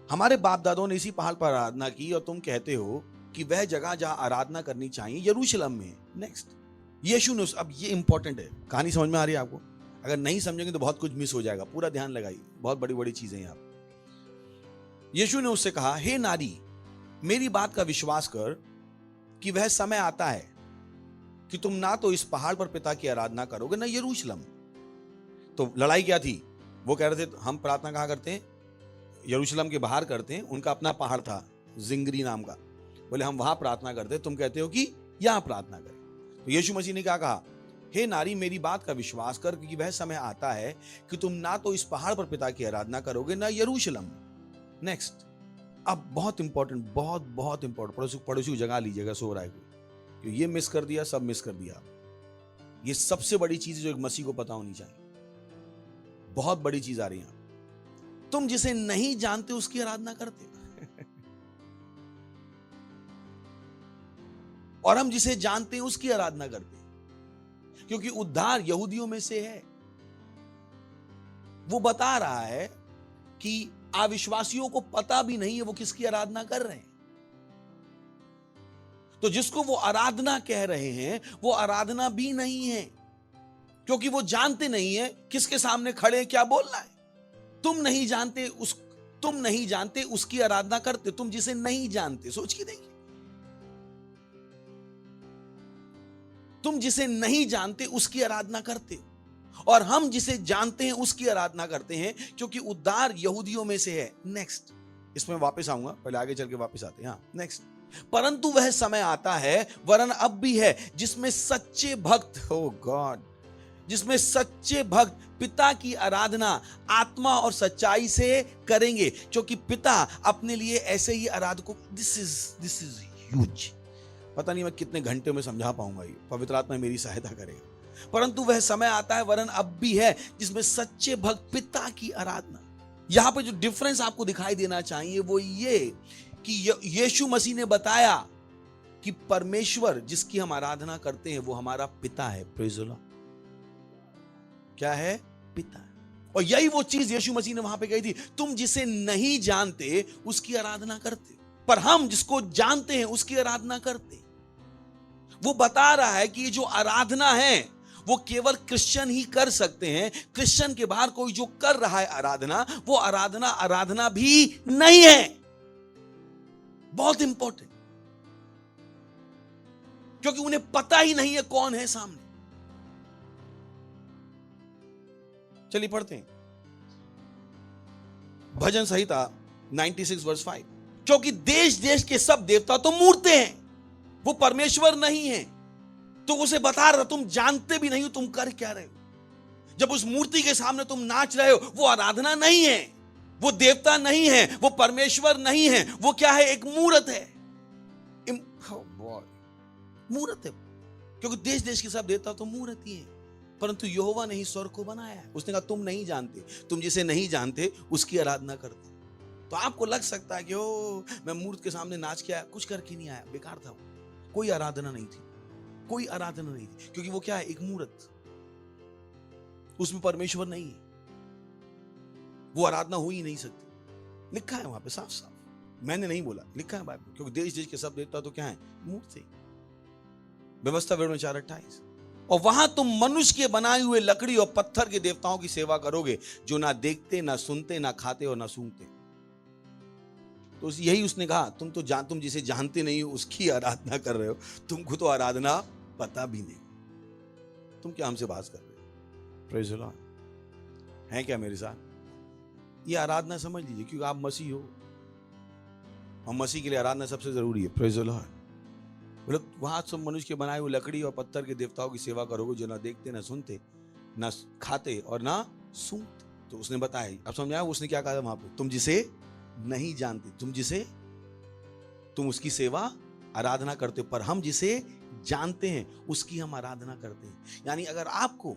हमारे बाप दादों ने इसी पहाड़ पर आराधना की, और तुम कहते हो कि वह जगह जहां आराधना करनी चाहिए यरूशलेम में है। नेक्स्ट। यीशु ने, अब ये इंपॉर्टेंट है, कहानी समझ में आ रही है आपको? अगर नहीं समझेंगे तो बहुत कुछ मिस हो जाएगा, पूरा ध्यान लगाइए, बहुत बड़ी बड़ी चीजें हैं। आप यीशु ने उससे कहा हे नारी, मेरी बात का विश्वास कर कि वह समय आता है कि तुम ना तो इस पहाड़ पर पिता की आराधना करोगे, ना यरूशलेम। तो लड़ाई क्या थी? वो कह रहे थे हम प्रार्थना कहां करते हैं? यरूशलेम के बाहर करते हैं। उनका अपना पहाड़ था जिंगरी नाम का, बोले हम वहां प्रार्थना करते हैं, तुम कहते हो कि यहां प्रार्थना करें। तो यीशु मसीह ने क्या कहा? हे नारी, मेरी बात का विश्वास कर, क्योंकि वह समय आता है कि तुम ना तो इस पहाड़ पर पिता की आराधना करोगे, ना यरूशलेम। नेक्स्ट। अब बहुत इंपॉर्टेंट, बहुत इंपॉर्टेंट, पड़ोसी को जगा लीजिएगा, सो रहा है कोई, ये मिस कर दिया, सब मिस कर दिया। ये सबसे बड़ी चीज जो एक मसीह को पता होनी चाहिए, बहुत बड़ी चीज आ रही है। तुम जिसे नहीं जानते उसकी आराधना करते और हम जिसे जानते हैं उसकी आराधना करते हैं, क्योंकि उद्धार यहूदियों में से है। वो बता रहा है कि अविश्वासियों को पता भी नहीं है वो किसकी आराधना कर रहे हैं। तो जिसको वो आराधना कह रहे हैं वो आराधना भी नहीं है, क्योंकि वो जानते नहीं है किसके सामने खड़े क्या बोलना है। तुम नहीं जानते उसकी आराधना करते। तुम जिसे नहीं जानते, सोच के देखिए, तुम जिसे नहीं जानते उसकी आराधना करते, और हम जिसे जानते हैं उसकी आराधना करते हैं, क्योंकि उद्धार यहूदियों में से है। नेक्स्ट। इसमें वापस आऊंगा, पहले आगे चल के वापस आते हैं। नेक्स्ट। परंतु वह समय आता है, वरन अब भी है, जिसमें सच्चे भक्त, ओ गॉड, जिसमें सच्चे भक्त पिता की आराधना आत्मा और सच्चाई से करेंगे, क्योंकि पिता अपने लिए ऐसे ही आराधकों। This is huge. पता नहीं मैं कितने घंटे में समझा पाऊंगा, ये पवित्र आत्मा मेरी सहायता करेगा। परंतु वह समय आता है, वरन अब भी है, जिसमें सच्चे भक्त पिता की आराधना। यहां पे जो डिफरेंस आपको दिखाई देना चाहिए वो ये कि यीशु मसीह ने बताया कि परमेश्वर जिसकी हम आराधना करते हैं वो हमारा पिता है। Praise the Lord. क्या है? पिता। और यही वो चीज यीशु मसीह ने वहां पे कही थी, तुम जिसे नहीं जानते उसकी आराधना करते। पर हम जिसको जानते हैं उसकी आराधना करते हैं। वो बता रहा है कि ये जो आराधना है वो केवल क्रिश्चियन ही कर सकते हैं। क्रिश्चियन के बाहर कोई जो कर रहा है आराधना, वो आराधना भी नहीं है। बहुत इंपॉर्टेंट, क्योंकि उन्हें पता ही नहीं है कौन है सामने। चलिए पढ़ते हैं भजन संहिता 96 वर्स 5। क्योंकि देश देश के सब देवता तो मूर्ते हैं, वो परमेश्वर नहीं है। तो उसे बता रहा, तुम जानते भी नहीं हो तुम कर क्या रहे हो। जब उस मूर्ति के सामने तुम नाच रहे हो, वो आराधना नहीं है, वो देवता नहीं है, वो परमेश्वर नहीं है, वो क्या है? एक मूर्त है। मूर्त है, क्योंकि देश देश के सब देवता तो मूर्त ही है, परंतु यहोवा ने ही स्वर्ग को बनाया है। उसने कहा तुम नहीं जानते, तुम जिसे नहीं जानते उसकी आराधना करते। तो आपको लग सकता है कि ओ मैं मूर्त के सामने नाच के आया, कुछ करके नहीं आया, बेकार था। कोई आराधना नहीं थी, कोई आराधना नहीं थी, क्योंकि वो क्या है? एक मूर्त, उसमें परमेश्वर नहीं है, वो आराधना हो ही नहीं सकती। लिखा है वहां पे साफ साफ, मैंने नहीं बोला, लिखा है बाइबल। क्योंकि देश देश के सब देवता तो क्या है? मूर्त है। व्यवस्था विवरण 4:28। और वहां तुम मनुष्य के बनाए हुए लकड़ी और पत्थर के देवताओं की सेवा करोगे, जो ना देखते, ना सुनते, ना खाते और ना सूंघते। तो यही उसने कहा, तुम जिसे जानते नहीं हो उसकी आराधना कर रहे हो, तुमको तो आराधना पता भी नहीं। तुम क्या हमसे बात कर रहे हो? Praise the Lord. है क्या मेरे साथ? ये आराधना समझ लीजिए, क्योंकि आप मसीह हो और मसीह के लिए आराधना सबसे जरूरी है। Praise the Lord. बोले वहां सब मनुष्य के बनाए हुए लकड़ी और पत्थर के देवताओं की सेवा करोगे, जो ना देखते, ना सुनते, ना खाते और ना सूंघते। तो उसने बताया, अब समझ आया उसने क्या कहा वहां पे? तुम जिसे नहीं जानते, तुम उसकी सेवा आराधना करते हो, पर हम जिसे जानते हैं उसकी हम आराधना करते हैं। यानी अगर आपको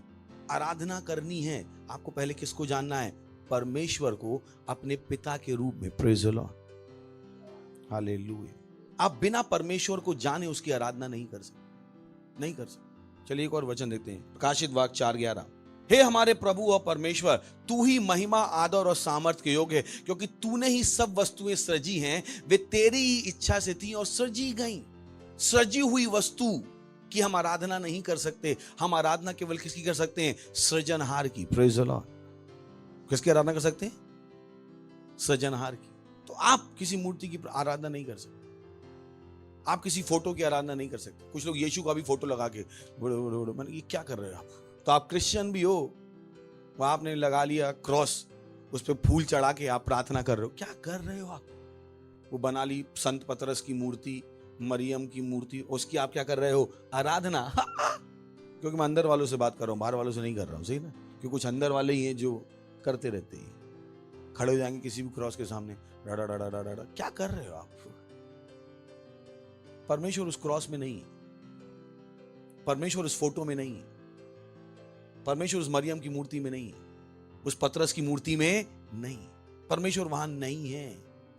आराधना करनी है, आपको पहले किसको जानना है? परमेश्वर को अपने पिता के रूप में। Praise the Lord, hallelujah. आप बिना परमेश्वर को जाने उसकी आराधना नहीं कर सकते। चलिए एक और वचन देखते हैं, प्रकाशित वाक्य 4:11। हे हमारे प्रभु और परमेश्वर, तू ही महिमा, आदर और सामर्थ के योग्य है, क्योंकि तूने ही सब वस्तुएं सृजी हैं, वे तेरी ही इच्छा से थी और सृजी गई। सृजी हुई वस्तु की हम आराधना नहीं कर सकते। हम आराधना केवल किसकी कर सकते हैं? सृजनहार की। Praise the Lord. किसकी आराधना कर सकते हैं? सृजनहार की। तो आप किसी मूर्ति की आराधना नहीं कर सकते, आप किसी फोटो की आराधना नहीं कर सकते। कुछ लोग यीशु का भी फोटो लगा के मैंने ये क्या कर रहे हो आप? तो आप क्रिश्चियन भी हो, वहां आपने लगा लिया क्रॉस, उस पर फूल चढ़ा के आप प्रार्थना कर रहे हो। क्या कर रहे हो आप? वो बना ली संत पतरस की मूर्ति, मरियम की मूर्ति, उसकी आप क्या कर रहे हो? आराधना। क्योंकि मैं अंदर वालों से बात कर रहा हूँ, बाहर वालों से नहीं कर रहा हूँ, सही ना? क्योंकि कुछ अंदर वाले ही हैं जो करते रहते हैं, खड़े हो जाएंगे किसी भी क्रॉस के सामने, डा डा डा डा डा। क्या कर रहे हो आप? परमेश्वर उस क्रॉस में नहीं है, परमेश्वर उस फोटो में नहीं है, परमेश्वर उस मरियम की मूर्ति में नहीं है, उस पतरस की मूर्ति में नहीं, परमेश्वर वहां नहीं है।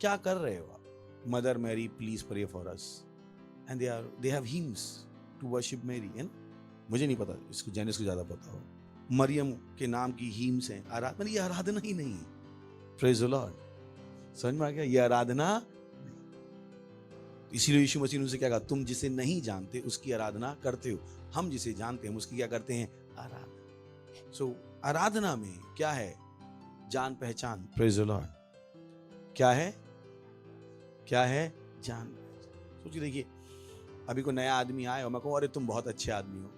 क्या कर रहे हो आप? Mother Mary please pray for us, and they have hymns to worship Mary, है ना? मुझे नहीं पता, इसको जेनिस को ज्यादा पता हो। मरियम के नाम की हिम्स हैं, आराधना। ये आराधना ही नहीं है। Praise the Lord. समझ में आ गया? ये आराधना। इसीलिए यीशु मसीह ने उनसे क्या कहा? तुम जिसे नहीं जानते उसकी आराधना करते हो, हम जिसे जानते हैं उसकी क्या करते हैं? आराधना। सो आराधना में क्या है? जान पहचान। Praise the Lord. क्या है? क्या है? जान पहचान। सोचिए, देखिए अभी कोई नया आदमी आए और मैं कहूँ अरे तुम बहुत अच्छे आदमी हो,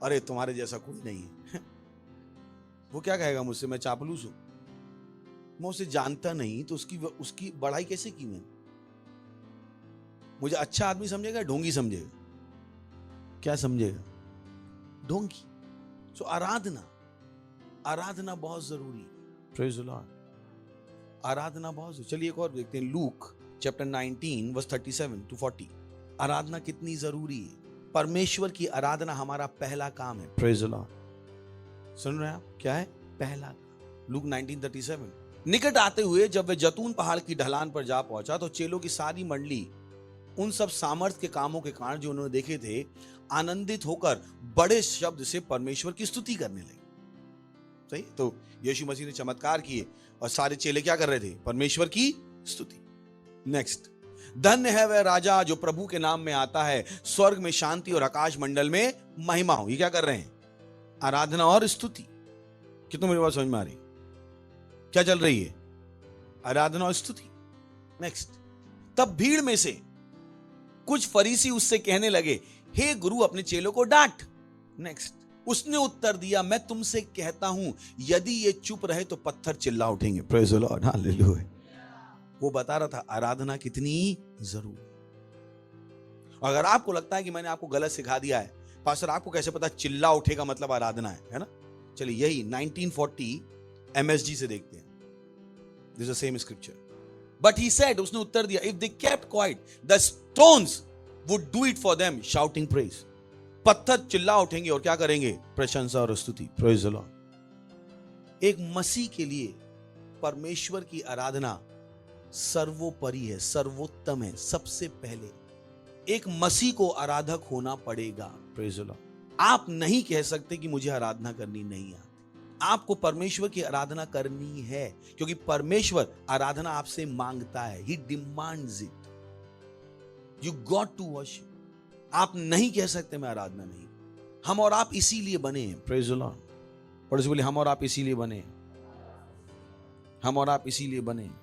अरे तुम्हारे जैसा कोई नहीं है, वो क्या कहेगा मुझसे? मैं चापलूस हूं, मैं उसे जानता नहीं, तो उसकी बड़ाई कैसे की मैंने? मुझे अच्छा आदमी समझेगा, ढोंगी समझेगा? क्या समझेगा? ढोंगी। सो आराधना बहुत जरूरी है। Praise the Lord. आराधना बहुत जरूरी। चलिए एक और देखते हैं, लूक चैप्टर 19 वर्स 37 to 40। आराधना कितनी जरूरी है। परमेश्वर की आराधना हमारा पहला काम है। Praise the Lord. सुन रहे हैं आप? क्या है? पहला। लूक 19:37। निकट आते हुए जब वे जैतून पहाड़ की ढलान पर जा पहुंचा, तो चेलों की सारी मंडली उन सब सामर्थ के कामों के कारण जो उन्होंने देखे थे, आनंदित होकर बड़े शब्द से परमेश्वर की स्तुति करने लगे। सही? तो यीशु मसीह ने चमत्कार किए और सारे चेले क्या कर रहे थे? परमेश्वर की स्तुति। नेक्स्ट, धन्य है वह राजा जो प्रभु के नाम में आता है, स्वर्ग में शांति और आकाश मंडल में महिमा हो। ये क्या कर रहे हैं? आराधना और स्तुति। कितनों मेरी बात समझ में आ रही? क्या चल रही है? आराधना और स्तुति। नेक्स्ट, तब भीड़ में से कुछ फरीसी उससे कहने लगे, हे गुरु, अपने चेलों को डांट। नेक्स्ट, उसने उत्तर दिया, मैं तुमसे कहता हूं, यदि ये चुप रहे तो पत्थर चिल्ला उठेंगे। Praise the Lord, hallelujah. वो बता रहा था आराधना कितनी जरूरी। अगर आपको लगता है कि मैंने आपको गलत सिखा दिया है, पास्टर आपको कैसे पता चिल्ला उठेगा मतलब आराधना है ना? चलिए यही 1940 MSG से देखते हैं। This is the same scripture. But he said, उसने उत्तर दिया, if they kept quite the stones would do it for them shouting praise. पत्थर चिल्ला उठेंगे और क्या करेंगे? प्रशंसा और स्तुति। Praise the Lord. एक मसीह के लिए परमेश्वर की आराधना सर्वोपरि है, सर्वोत्तम है। सबसे पहले एक मसीह को आराधक होना पड़ेगा। Praise the Lord. आप नहीं कह सकते कि मुझे आराधना करनी नहीं आती। आपको परमेश्वर की आराधना करनी है, क्योंकि परमेश्वर आराधना आपसे मांगता है। He demands it. You got to worship. आप नहीं कह सकते मैं आराधना नहीं। हम और आप इसीलिए बने हैं। Praise the Lord. पड़ोसी बोले, हम और आप इसीलिए बने हैं। हम और आप इसीलिए बने हैं।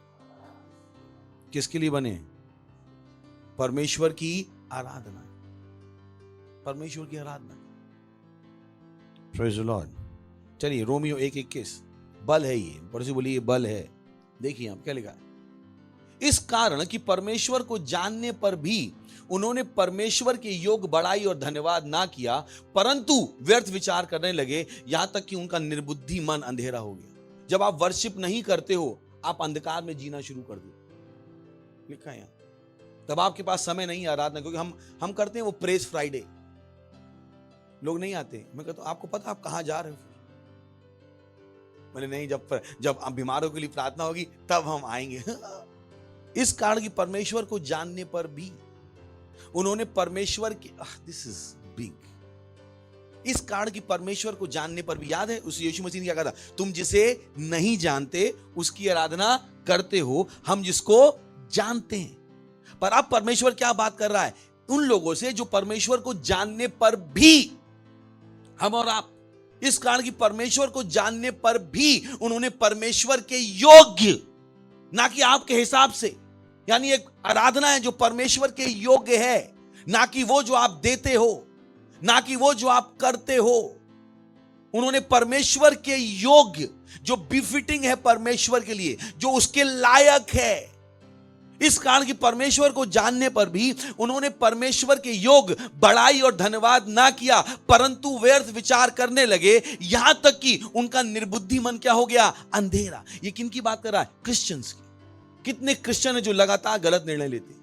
किसके लिए बने? परमेश्वर की आराधना। परमेश्वर की आराधना। Praise the Lord. चलिए रोमियो 1:21, बल है ये। पड़ोसी बोलिए, ये बल है। देखिए आप क्या लिखा है, इस कारण कि परमेश्वर को जानने पर भी उन्होंने परमेश्वर के योग बड़ाई और धन्यवाद ना किया, परंतु व्यर्थ विचार करने लगे, यहां तक कि उनका निर्बुद्धि मन अंधेरा हो गया। जब आप वर्शिप नहीं करते हो, आप अंधकार में जीना शुरू कर दो। लिखा है यहां। तब आपके पास समय नहीं आराधना, क्योंकि हम करते हैं वो प्रेज फ्राइडे। लोग नहीं आते। मैं कहता हूं, आपको पता आप कहां जा रहे हो? बोले नहीं, जब आप बीमारों के लिए प्रार्थना होगी तब हम आएंगे। इस कारण की परमेश्वर को जानने पर भी उन्होंने परमेश्वर के दिस इज बिग। इस कारण की परमेश्वर को जानने पर भी, याद है उस यीशु मसीह ने क्या कहा था? तुम जिसे नहीं जानते उसकी आराधना करते हो, हम जिसको जानते हैं। पर अब परमेश्वर क्या बात कर रहा है? उन लोगों से जो परमेश्वर को जानने पर भी, हम और आप, इस कारण की परमेश्वर को जानने पर भी उन्होंने परमेश्वर के योग्य, ना कि आपके हिसाब से, यानी एक आराधना है जो परमेश्वर के योग्य है, ना कि वो जो आप देते हो, ना कि वो जो आप करते हो। उन्होंने परमेश्वर के योग्य, जो बिफिटिंग है परमेश्वर के लिए, जो उसके लायक है। इस कारण की परमेश्वर को जानने पर भी उन्होंने परमेश्वर के योग बड़ाई और धन्यवाद ना किया, परंतु व्यर्थ विचार करने लगे, यहां तक कि उनका निर्बुद्धि मन क्या हो गया? अंधेरा। ये किन की बात कर रहा है? क्रिश्चियंस की। कितने क्रिश्चियन है जो लगातार गलत निर्णय लेते?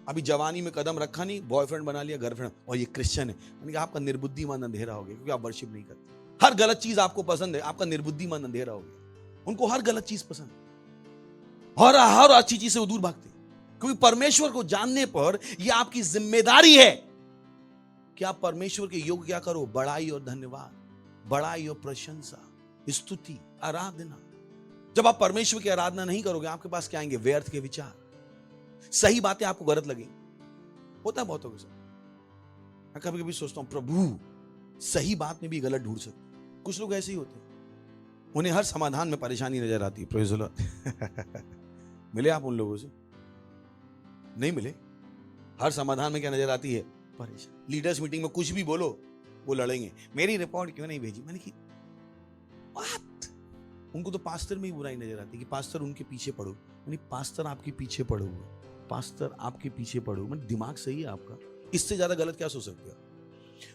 अभी जवानी में कदम रखा नहीं, बॉयफ्रेंड बना लिया, गर्लफ्रेंड, और ये क्रिश्चियन है। यानी कि आपका निर्बुद्धि मन अंधेरा हो गया, क्योंकि आप वर्शिप नहीं करते। हर गलत चीज आपको पसंद है, आपका निर्बुद्धि मन अंधेरा हो गया। उनको हर गलत चीज पसंद है, हर अच्छी चीज से वो दूर भागते, क्योंकि परमेश्वर को जानने पर यह आपकी जिम्मेदारी है कि आप परमेश्वर के योग क्या करो? बड़ाई और धन्यवाद, बड़ाई और प्रशंसा, स्तुति, आराधना। जब आप परमेश्वर की आराधना नहीं करोगे, आपके पास क्या आएंगे? व्यर्थ के विचार, सही बातें आपको गलत लगेंगी। होता है बहुतों के साथ। मैं कभी कभी सोचता हूं, प्रभु सही बात में भी गलत ढूंढ सकते। कुछ लोग ऐसे ही होते हैं, उन्हें हर समाधान में परेशानी नजर आती है। Praise the Lord. मिले आप उन लोगों से? नहीं मिले। हर समाधान में क्या नजर आती है? परेशानी। लीडर्स मीटिंग में कुछ भी बोलो, वो लड़ेंगे, मेरी रिपोर्ट क्यों नहीं भेजी। मैंने की बात, उनको तो पास्टर में ही बुराई नजर आती है कि पास्टर उनके पीछे पड़ो। यानी पास्टर आपके पीछे पड़ो, पास्टर आपके पीछे पड़ो। मतलब दिमाग सही है आपका? इससे ज्यादा गलत क्या सोच सकते हो?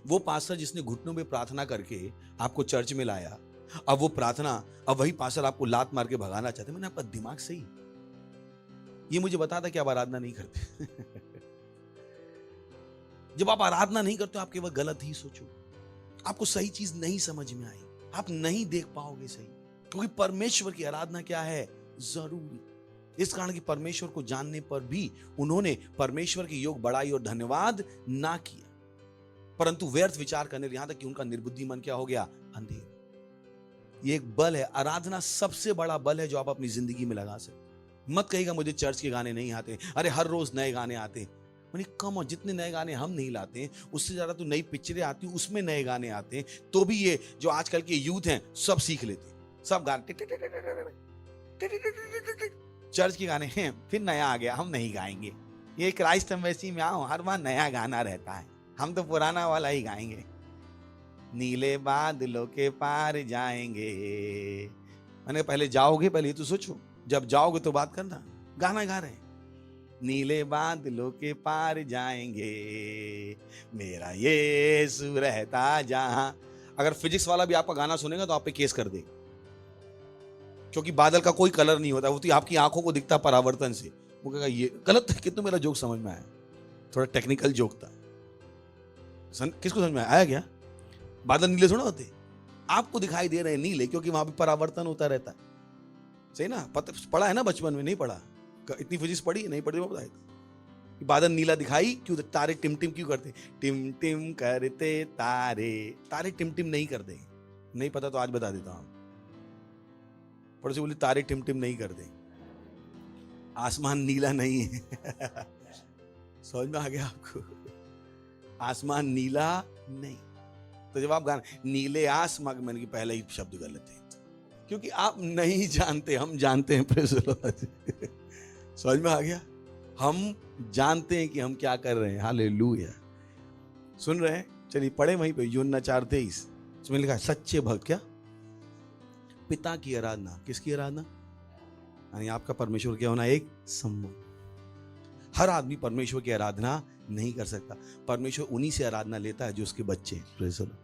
वो पास्टर जिसने घुटनों में प्रार्थना करके आपको चर्च में लाया, अब वो प्रार्थना, अब वही पास्टर आपको लात मार के भगाना चाहते। मैंने आपका दिमाग सही? ये मुझे बताता कि आप आराधना नहीं करते। जब आप आराधना नहीं करते, आप केवल गलत ही सोचो, आपको सही चीज नहीं समझ में आई, आप नहीं देख पाओगे सही, क्योंकि परमेश्वर की आराधना क्या है? जरूरी। इस कारण की परमेश्वर को जानने पर भी उन्होंने परमेश्वर के योग बड़ाई और धन्यवाद ना किया, परंतु व्यर्थ विचार करने, यहां तक कि उनका निर्बुद्धि मन क्या हो गया? अंधेरा। ये एक बल है। आराधना सबसे बड़ा बल है जो आप अपनी जिंदगी में लगा सकते। मत कहिएगा मुझे चर्च के गाने नहीं आते, अरे हर रोज नए गाने आते हैं। मैंने कम, और जितने नए गाने हम नहीं लाते हैं उससे ज्यादा तो नई पिक्चरें आती हैं, उसमें नए गाने आते हैं। तो भी ये जो आजकल के यूथ हैं सब सीख लेते हैं, सब गाने चर्च के गाने हैं, फिर नया आ गया हम नहीं गाएंगे। ये क्राइस्ट एम्बेसी में आओ, हर बार नया गाना रहता है, हम तो पुराना वाला ही गाएंगे। नीले बादलों के पार जाएंगे। मैंने पहले जाओगे, पहले ये तो सोचो, जब जाओगे तो बात करना। गाना गा रहे हैं, नीले बादलों के पार जाएंगे, मेरा यीशु रहता जहां। अगर फिजिक्स वाला भी आपका गाना सुनेगा तो आप पे केस कर देगा, क्योंकि बादल का कोई कलर नहीं होता, वो तो आपकी आंखों को दिखता परावर्तन से। वो कहेगा ये गलत है। कितना मेरा जोक समझ में आया? थोड़ा टेक्निकल जोक था। किसको समझ में आया क्या? बादल नीले थोड़ा होते, आपको दिखाई दे रहे हैं नीले, क्योंकि वहां पे परावर्तन होता रहता है। सही ना? पढ़ा है ना बचपन में? नहीं पढ़ा? इतनी फिजिक्स पढ़ी नहीं पढ़ी? मैं बताया था बादल नीला दिखाई क्यों, तारे टिम टिम क्यों करते? टिम टिम करते तारे, तारे टिम टिम नहीं करते। नहीं पता तो आज बता देता हूं। पड़ोसी बोली तारे टिम टिम नहीं करते, आसमान नीला नहीं है। समझ में आ गया आपको? आसमान नीला नहीं। तो जब आप गाना नीले आसमान, मैंने कि पहले ही शब्द गलत है, क्योंकि आप नहीं जानते, हम जानते हैं। Praise the Lord. समझ में आ गया? हम जानते हैं कि हम क्या कर रहे हैं। हालेलुया। सुन रहे हैं? चलिए पढ़े वहीं पे, यूहन्ना 4:23 उसमें लिखा है सच्चे भक्त क्या? पिता की आराधना। किसकी आराधना? यानी आपका परमेश्वर क्या होना? एक संबंध। हर आदमी परमेश्वर की आराधना नहीं कर सकता। परमेश्वर उन्हीं से आराधना लेता है जो उसके बच्चे हैं। Praise the Lord.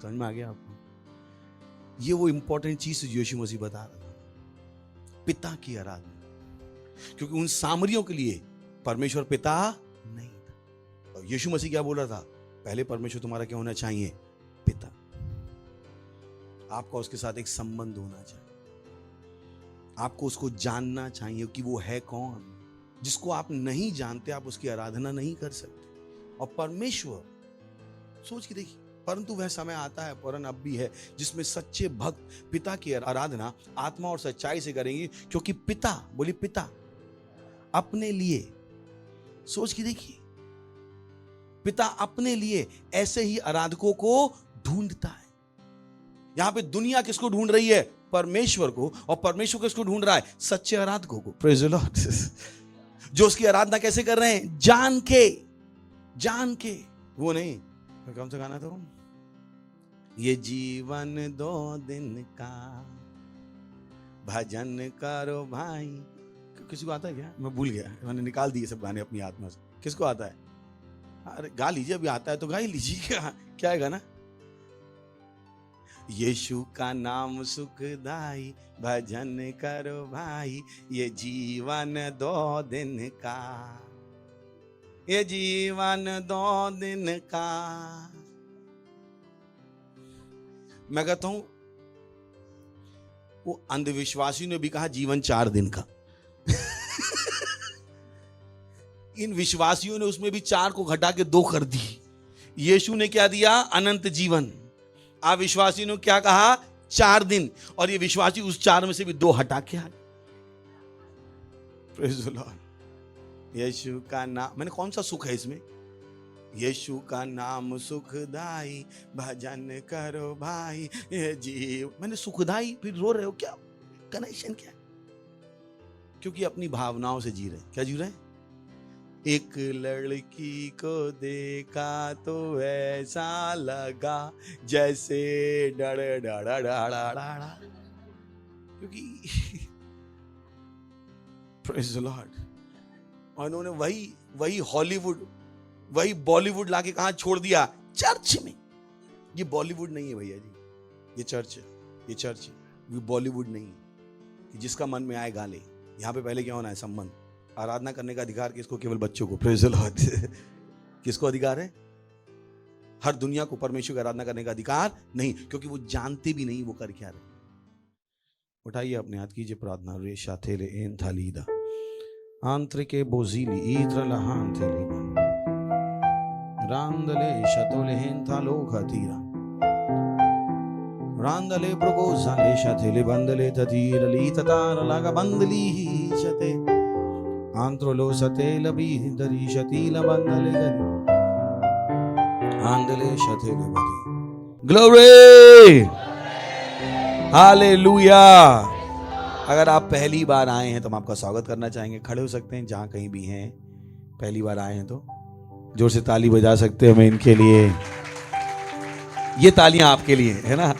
समझ में आ गया आपको? ये वो इंपॉर्टेंट चीज यीशु मसीह बता रहा था, पिता की आराधना। क्योंकि उन सामरियों के लिए परमेश्वर पिता नहीं था। और यीशु मसीह क्या बोल रहा था? पहले परमेश्वर तुम्हारा क्या होना चाहिए? पिता। आपका उसके साथ एक संबंध होना चाहिए, आपको उसको जानना चाहिए कि वो है कौन। जिसको आप नहीं जानते आप उसकी आराधना नहीं कर सकते। और परमेश्वर, सोच के देखिए, परंतु वह समय आता है, परन अब भी है, जिसमें सच्चे भक्त पिता की आराधना आत्मा और सच्चाई से करेंगे, क्योंकि पिता, बोली पिता, अपने लिए, सोच के देखिए, पिता अपने लिए ऐसे ही आराधकों को ढूंढता है। यहां पे दुनिया किसको ढूंढ रही है? परमेश्वर को। और परमेश्वर किसको ढूंढ रहा है? सच्चे आराधकों को। Praise the Lord. जो उसकी आराधना कैसे कर रहे हैं? जान के, जान के। वो नहीं, कौन सा गाना था? ये जीवन 2 दिन का, भजन करो भाई। किसी को आता है क्या? मैं भूल गया, मैंने निकाल दिए सब गाने अपनी आत्मा से। किसको आता है? अरे गा लीजिए, अभी आता है तो गा ही लीजिए। क्या है गाना? यीशु का नाम सुखदाई, भजन करो भाई, ये जीवन 2 दिन का, ये जीवन 2 दिन का। मैं कहता हूं वो अंधविश्वासियों ने भी कहा जीवन 4 दिन का। इन विश्वासियों ने उसमें भी 4 को घटा के 2 कर दी। यीशु ने क्या दिया? अनंत जीवन। अविश्वासियों ने क्या कहा? 4 दिन। और ये विश्वासी उस 4 में से भी 2 हटा के आ गए। Praise the Lord. यीशु का नाम, मैंने कौन सा सुख है इसमें? यीशु का नाम सुखदाई, भजन करो भाई, ये जीव। मैंने सुखदाई, फिर रो रहे हो क्या? कनेक्शन क्या? क्योंकि अपनी भावनाओं से जी रहे। क्या जी रहे? एक लड़की को देखा तो ऐसा लगा जैसे डर डरा डरा, क्योंकि प्रेज़ द लॉर्ड। और उन्होंने वही हॉलीवुड, वही बॉलीवुड लाके कहां छोड़ दिया? चर्च में। ये बॉलीवुड नहीं है भैया जी, ये चर्च है, ये चर्च है, ये बॉलीवुड नहीं है कि जिसका मन में आए गा ले। यहाँ पे पहले क्या होना है? संबंध। आराधना करने का अधिकार किसको? केवल बच्चों को। Praise the Lord. किसको अधिकार है? हर दुनिया को परमेश्वर की आराधना करने का अधिकार नहीं, क्योंकि वो जानते भी नहीं वो कर क्या रहे। उठाइए अपने हाथ, कीजिए प्रार्थना। रे शाथेले एन थालीदा आंत्रिके बोजीली ईद्रला हांथेले रांदले शतोले हेन थालो खतीरा रांदले ब्रुगो साले शथेले बंदले ततीरली ततारलाग बंदली शते आंत्रोलो सतेल बीदरी शतील बंदले गदी आंदले शथेले बदी। Glory, hallelujah. अगर आप पहली बार आए हैं तो हम आपका स्वागत करना चाहेंगे। खड़े हो सकते हैं जहां कहीं भी हैं। पहली बार आए हैं तो जोर से ताली बजा सकते हैं हमें इनके लिए। ये तालियां आपके लिए है ना।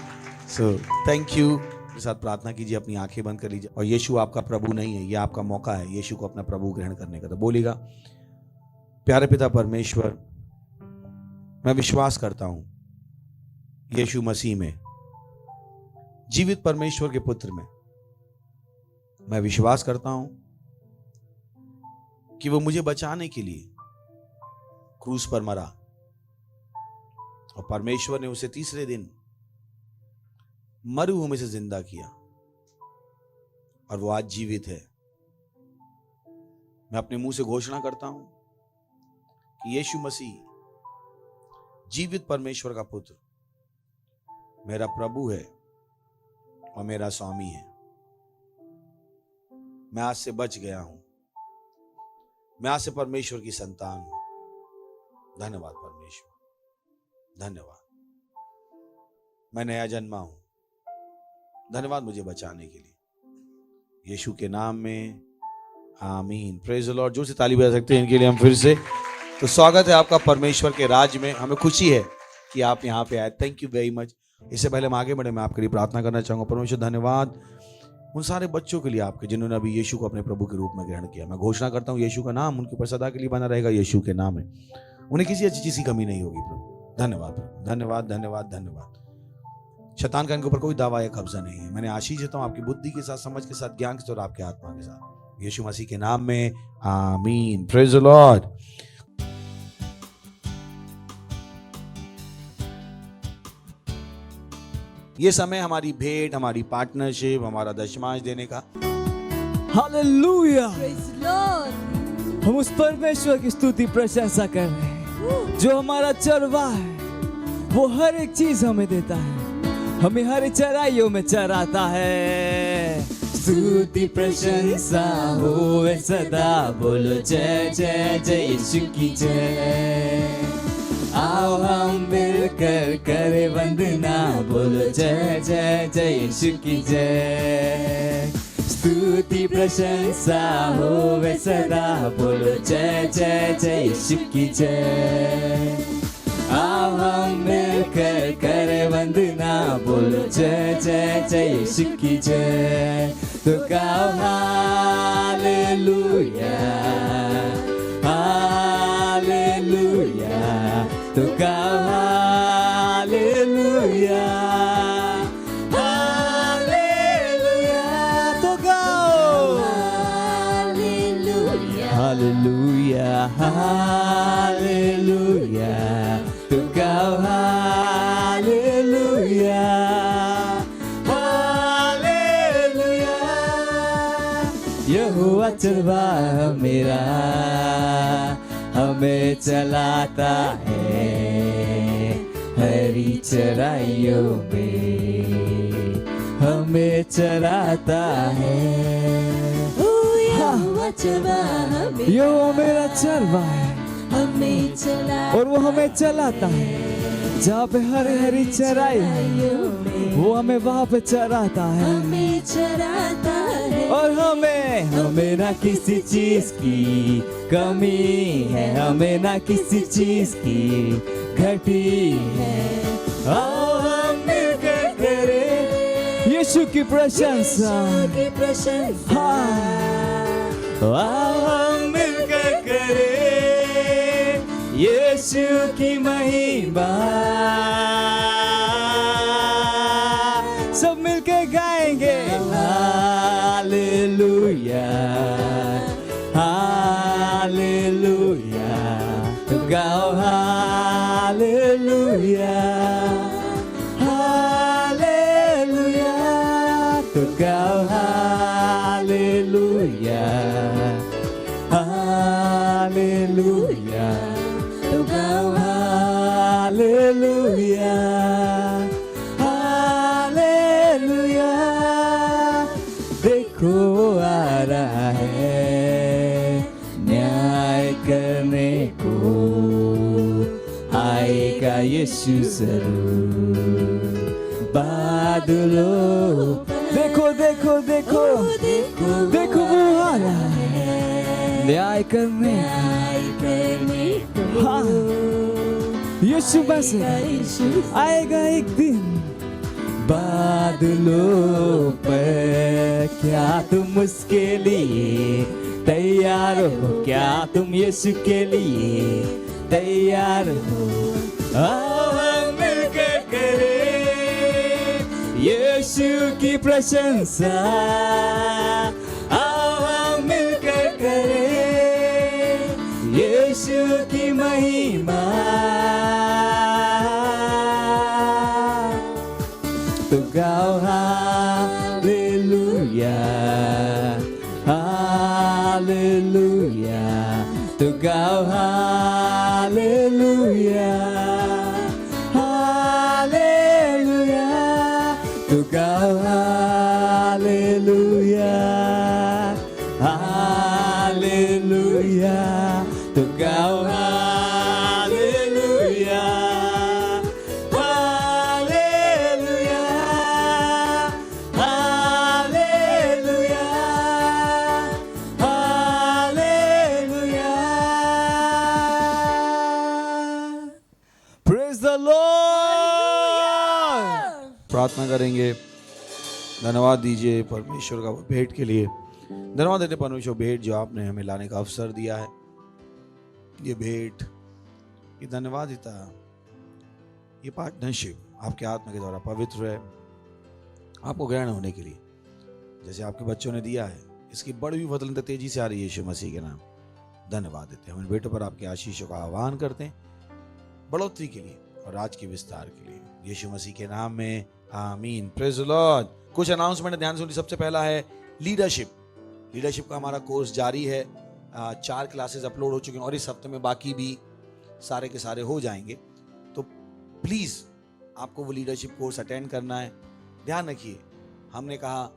So thank you. मेरे साथ प्रार्थना कीजिए, अपनी आंखें बंद कर लीजिए। और यीशु आपका प्रभु नहीं है, ये आपका मौका है यीशु को अपना प्रभु ग्रहण करने का। तो बोलेगा, प्यारे पिता परमेश्वर, मैं विश्वास करता हूं यीशु मसीह में, जीवित परमेश्वर के पुत्र में। मैं विश्वास करता हूं कि वो मुझे बचाने के लिए क्रूस पर मरा और परमेश्वर ने उसे तीसरे दिन मरुभूमि से जिंदा किया और वो आज जीवित है। मैं अपने मुंह से घोषणा करता हूं कि यीशु मसीह जीवित परमेश्वर का पुत्र मेरा प्रभु है और मेरा स्वामी है। मैं आज से बच गया हूं। मैं आज से परमेश्वर की संतान हूं। धन्यवाद परमेश्वर, धन्यवाद। मैं नया जन्मा हूं। धन्यवाद मुझे बचाने के लिए, यीशु के नाम में, आमीन। Praise the Lord. जोर से ताली बजा सकते हैं इनके लिए हम फिर से। तो स्वागत है आपका परमेश्वर के राज में। हमें खुशी है कि आप यहाँ पे आए। Thank you very much. इससे पहले हम आगे बढ़े, मैं आपके लिए प्रार्थना करना चाहूंगा। परमेश्वर धन्यवाद उन सारे बच्चों के लिए आपके जिन्होंने अभी यीशु को अपने प्रभु के रूप में ग्रहण किया। मैं घोषणा करता हूँ यीशु का नाम उनके ऊपर सदा के लिए बना रहेगा। यीशु के नाम है, उन्हें किसी अच्छी चीज की कमी नहीं होगी प्रभु। धन्यवाद प्रभु, धन्यवाद धन्यवाद धन्यवाद। शैतान का इनके ऊपर कोई दावा या कब्जा नहीं है। मैंने आशीष देता हूँ आपकी बुद्धि के साथ, समझ के साथ, ज्ञान के साथ और आपके आत्मा के साथ, यीशु मसीह के नाम में, आमीन। Praise the Lord. ये समय हमारी भेंट, हमारी पार्टनरशिप, हमारा दशमांश देने का। हालेलुया। Praise the Lord. हम उस परमेश्वर की स्तुति प्रशंसा कर रहे हैं जो हमारा चरवा है। वो हर एक चीज हमें देता है, हमें हर चराइयों में चराता है। स्तुति प्रशंसा होवे सदा, बोलो जय जय जय यीशु की जय। आओ हम मिलकर करे वंदना, बोलो जय जय जय यीशु की जय। स्तुति प्रशंसा होवे सदा, बोलो जय जय जय यीशु की जय। आओ हम मिलकर करे वंदना, बोलो जय जय जय यीशु की जय। तो गाओ हालेलुया हालेलुया। तो गाओ हालेलुया हालेलुया। तो गाओ हालेलुया हालेलुया। तो गाओ हालेलुया हालेलुया। यहोवा चरवा मेरा हमें चलाता है हरी चराइयों में, हमें चराता है। यो मेरा चरवा है हमें चला और वो हमें चलाता है। जहाँ पे हरी हरी चराई है वो हमें वहाँ पे चराता है। हमें चराता है और हमें ना किसी चीज की कमी है, हमें ना किसी चीज की घटी है। आओ हम मिलकर करें यीशु की प्रशंसा। की प्रशंसा। हाँ, आओ हम मिलकर करें यीशु की महिमा। सब मिलकर गाएंगे हालेलुया हालेलुया। गाओ हालेलुया हालेलुया। तो गाओ हालेलुया हालेलुया। तो गाओ हालेलुया हालेलुया। करने को आएगा यीशु जरूर। बादलों देखो देखो देखो देखो वो आ रहा है न्याय करने। हाँ यीशु बस आएगा एक दिन। बादलों पर क्या तुम उसके लिए तैयार हो? क्या तुम यीशु के लिए तैयार हो? आओ हम मिलकर करें यीशु की प्रशंसा। आओ हम मिलकर करें यीशु की महिमा। तो गाओ हालेलुया हालेलुया। तो गाओ हालेलुया हालेलुया। तो गाओ हालेलुया हालेलुया। तो गाओ hallelujah hallelujah hallelujah hallelujah. Praise the Lord. प्रार्थना करेंगे। धन्यवाद दीजिए परमेश्वर का वो भेंट के लिए। धन्यवाद देते परमेश्वर भेंट जो आपने हमें लाने का अवसर दिया है। ये भेंट, ये धन्यवादिता, ये पार्टनरशिप आपके आत्मा के द्वारा पवित्र है आपको ग्रहण होने के लिए। जैसे आपके बच्चों ने दिया है, इसकी बड़ी बदलते तेजी से आ रही है यीशु मसीह के नाम। धन्यवाद देते हैं। हम इन बेटों पर आपके आशीषों का आह्वान करते हैं बढ़ोतरी के लिए और राज के विस्तार के लिए, यीशु मसीह के नाम में आमीन। Praise the Lord. कुछ अनाउंसमेंट ध्यान सुनिए। सबसे पहला है लीडरशिप का हमारा कोर्स जारी है। 4 क्लासेस अपलोड हो चुके हैं और इस हफ्ते में बाकी भी सारे के सारे हो जाएंगे। तो प्लीज आपको वो लीडरशिप कोर्स अटेंड करना है। ध्यान रखिए, हमने कहा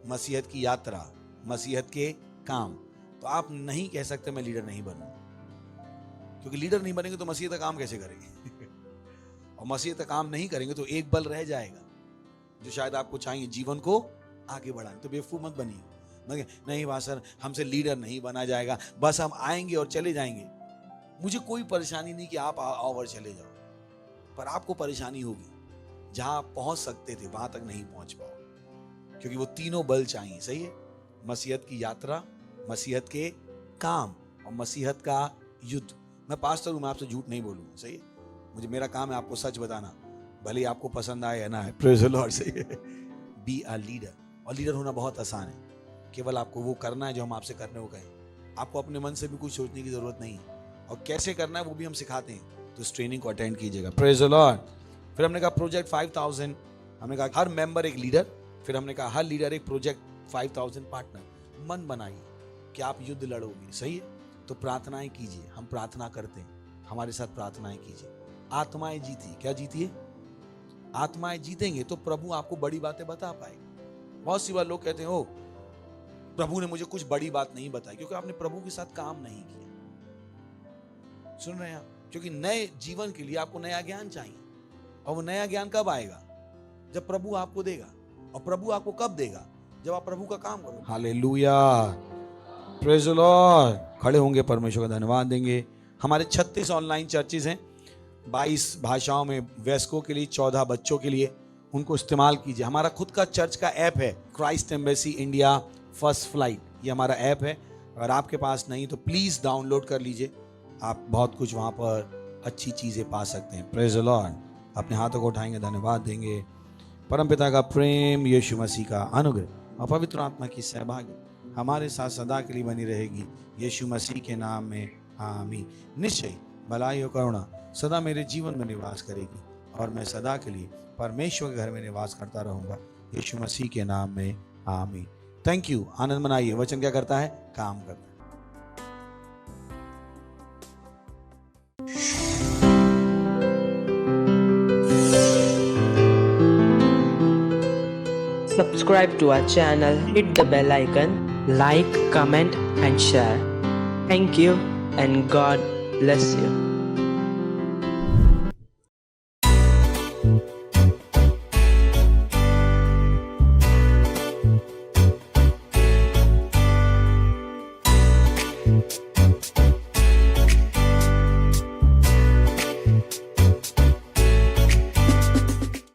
मसीहत की यात्रा, मसीहत के काम। तो आप नहीं कह सकते मैं लीडर नहीं बनूं, क्योंकि लीडर नहीं बनेंगे तो मसीहत का काम कैसे करेंगे? और मसीहत का काम नहीं करेंगे तो एक बल रह जाएगा जो शायद आपको चाहिए जीवन को आगे बढ़ाने। तो बेवकूफ मत बनिए। नहीं सर, हमसे लीडर नहीं बना जाएगा, बस हम आएंगे और चले जाएंगे। मुझे कोई परेशानी नहीं कि आप आओ और चले जाओ, पर आपको परेशानी होगी जहां आप पहुंच सकते थे वहां तक नहीं पहुंच पाओ, क्योंकि वो तीनों बल चाहिए। सही है? मसीहत की यात्रा, मसीहत के काम और मसीहत का युद्ध। मैं पास्टर हूं, मैं आपसे झूठ नहीं बोलूंगा। सही है? मुझे मेरा काम है आपको सच बताना, भले ही आपको पसंद आए या ना आए। Praise the Lord. सही है? Be a leader. और लीडर होना बहुत आसान है, केवल आपको वो करना है जो हम आपसे करने को कहें। आपको अपने मन से भी कुछ सोचने की जरूरत नहीं है, और कैसे करना है वो भी हम सिखाते हैं। तो इस ट्रेनिंग को अटेंड कीजिएगा। Praise the Lord. फिर हमने कहा प्रोजेक्ट 5000, हमने कहा हर मेंबर एक लीडर, फिर हमने कहा हर लीडर एक प्रोजेक्ट 5000 पार्टनर। मन बनाइए कि आप युद्ध लड़ोगे। सही है? तो प्रार्थनाएं कीजिए। हम प्रार्थना करते हैं, हमारे साथ प्रार्थनाएं कीजिए। आत्माएं जीती। क्या जीती है? आत्माएं जीतेंगे तो प्रभु आपको बड़ी बातें बता पाएगा। बहुत सी बार लोग कहते हैं ओ प्रभु ने मुझे कुछ बड़ी बात नहीं बताई, क्योंकि आपने प्रभु के साथ काम नहीं किया। सुन रहे हैं आप? क्योंकि नए जीवन के लिए आपको नया ज्ञान चाहिए, और वो नया ज्ञान कब आएगा? जब प्रभु आपको देगा। और प्रभु आपको कब देगा? जब आप प्रभु का काम करो। हालेलुया। Praise the Lord. खड़े होंगे, परमेश्वर का धन्यवाद देंगे। हमारे 36 ऑनलाइन चर्चेज हैं, 22 भाषाओं में, वयस्कों के लिए, 14 बच्चों के लिए। उनको इस्तेमाल कीजिए। हमारा खुद का चर्च का ऐप है, Christ embassy India first flight. ये हमारा ऐप है। अगर आपके पास नहीं तो प्लीज डाउनलोड कर लीजिए। आप बहुत कुछ वहां पर अच्छी चीजें पा सकते हैं। Praise the Lord. अपने हाथों को उठाएंगे, धन्यवाद देंगे। परमपिता का प्रेम, यीशु मसीह का अनुग्रह और पवित्र आत्मा की सहभागी हमारे साथ सदा के लिए बनी रहेगी, यीशु मसीह के नाम में आमीन। निश्चय भलाई और करुणा सदा मेरे जीवन में निवास करेगी, और मैं सदा के लिए परमेश्वर के घर में निवास करता रहूंगा, यीशु मसीह के नाम में आमीन। Thank you. आनंद मनाइए। वचन क्या करता है? काम करता है। Subscribe to our channel, hit the bell icon, like, comment and share. Thank you. and God bless you.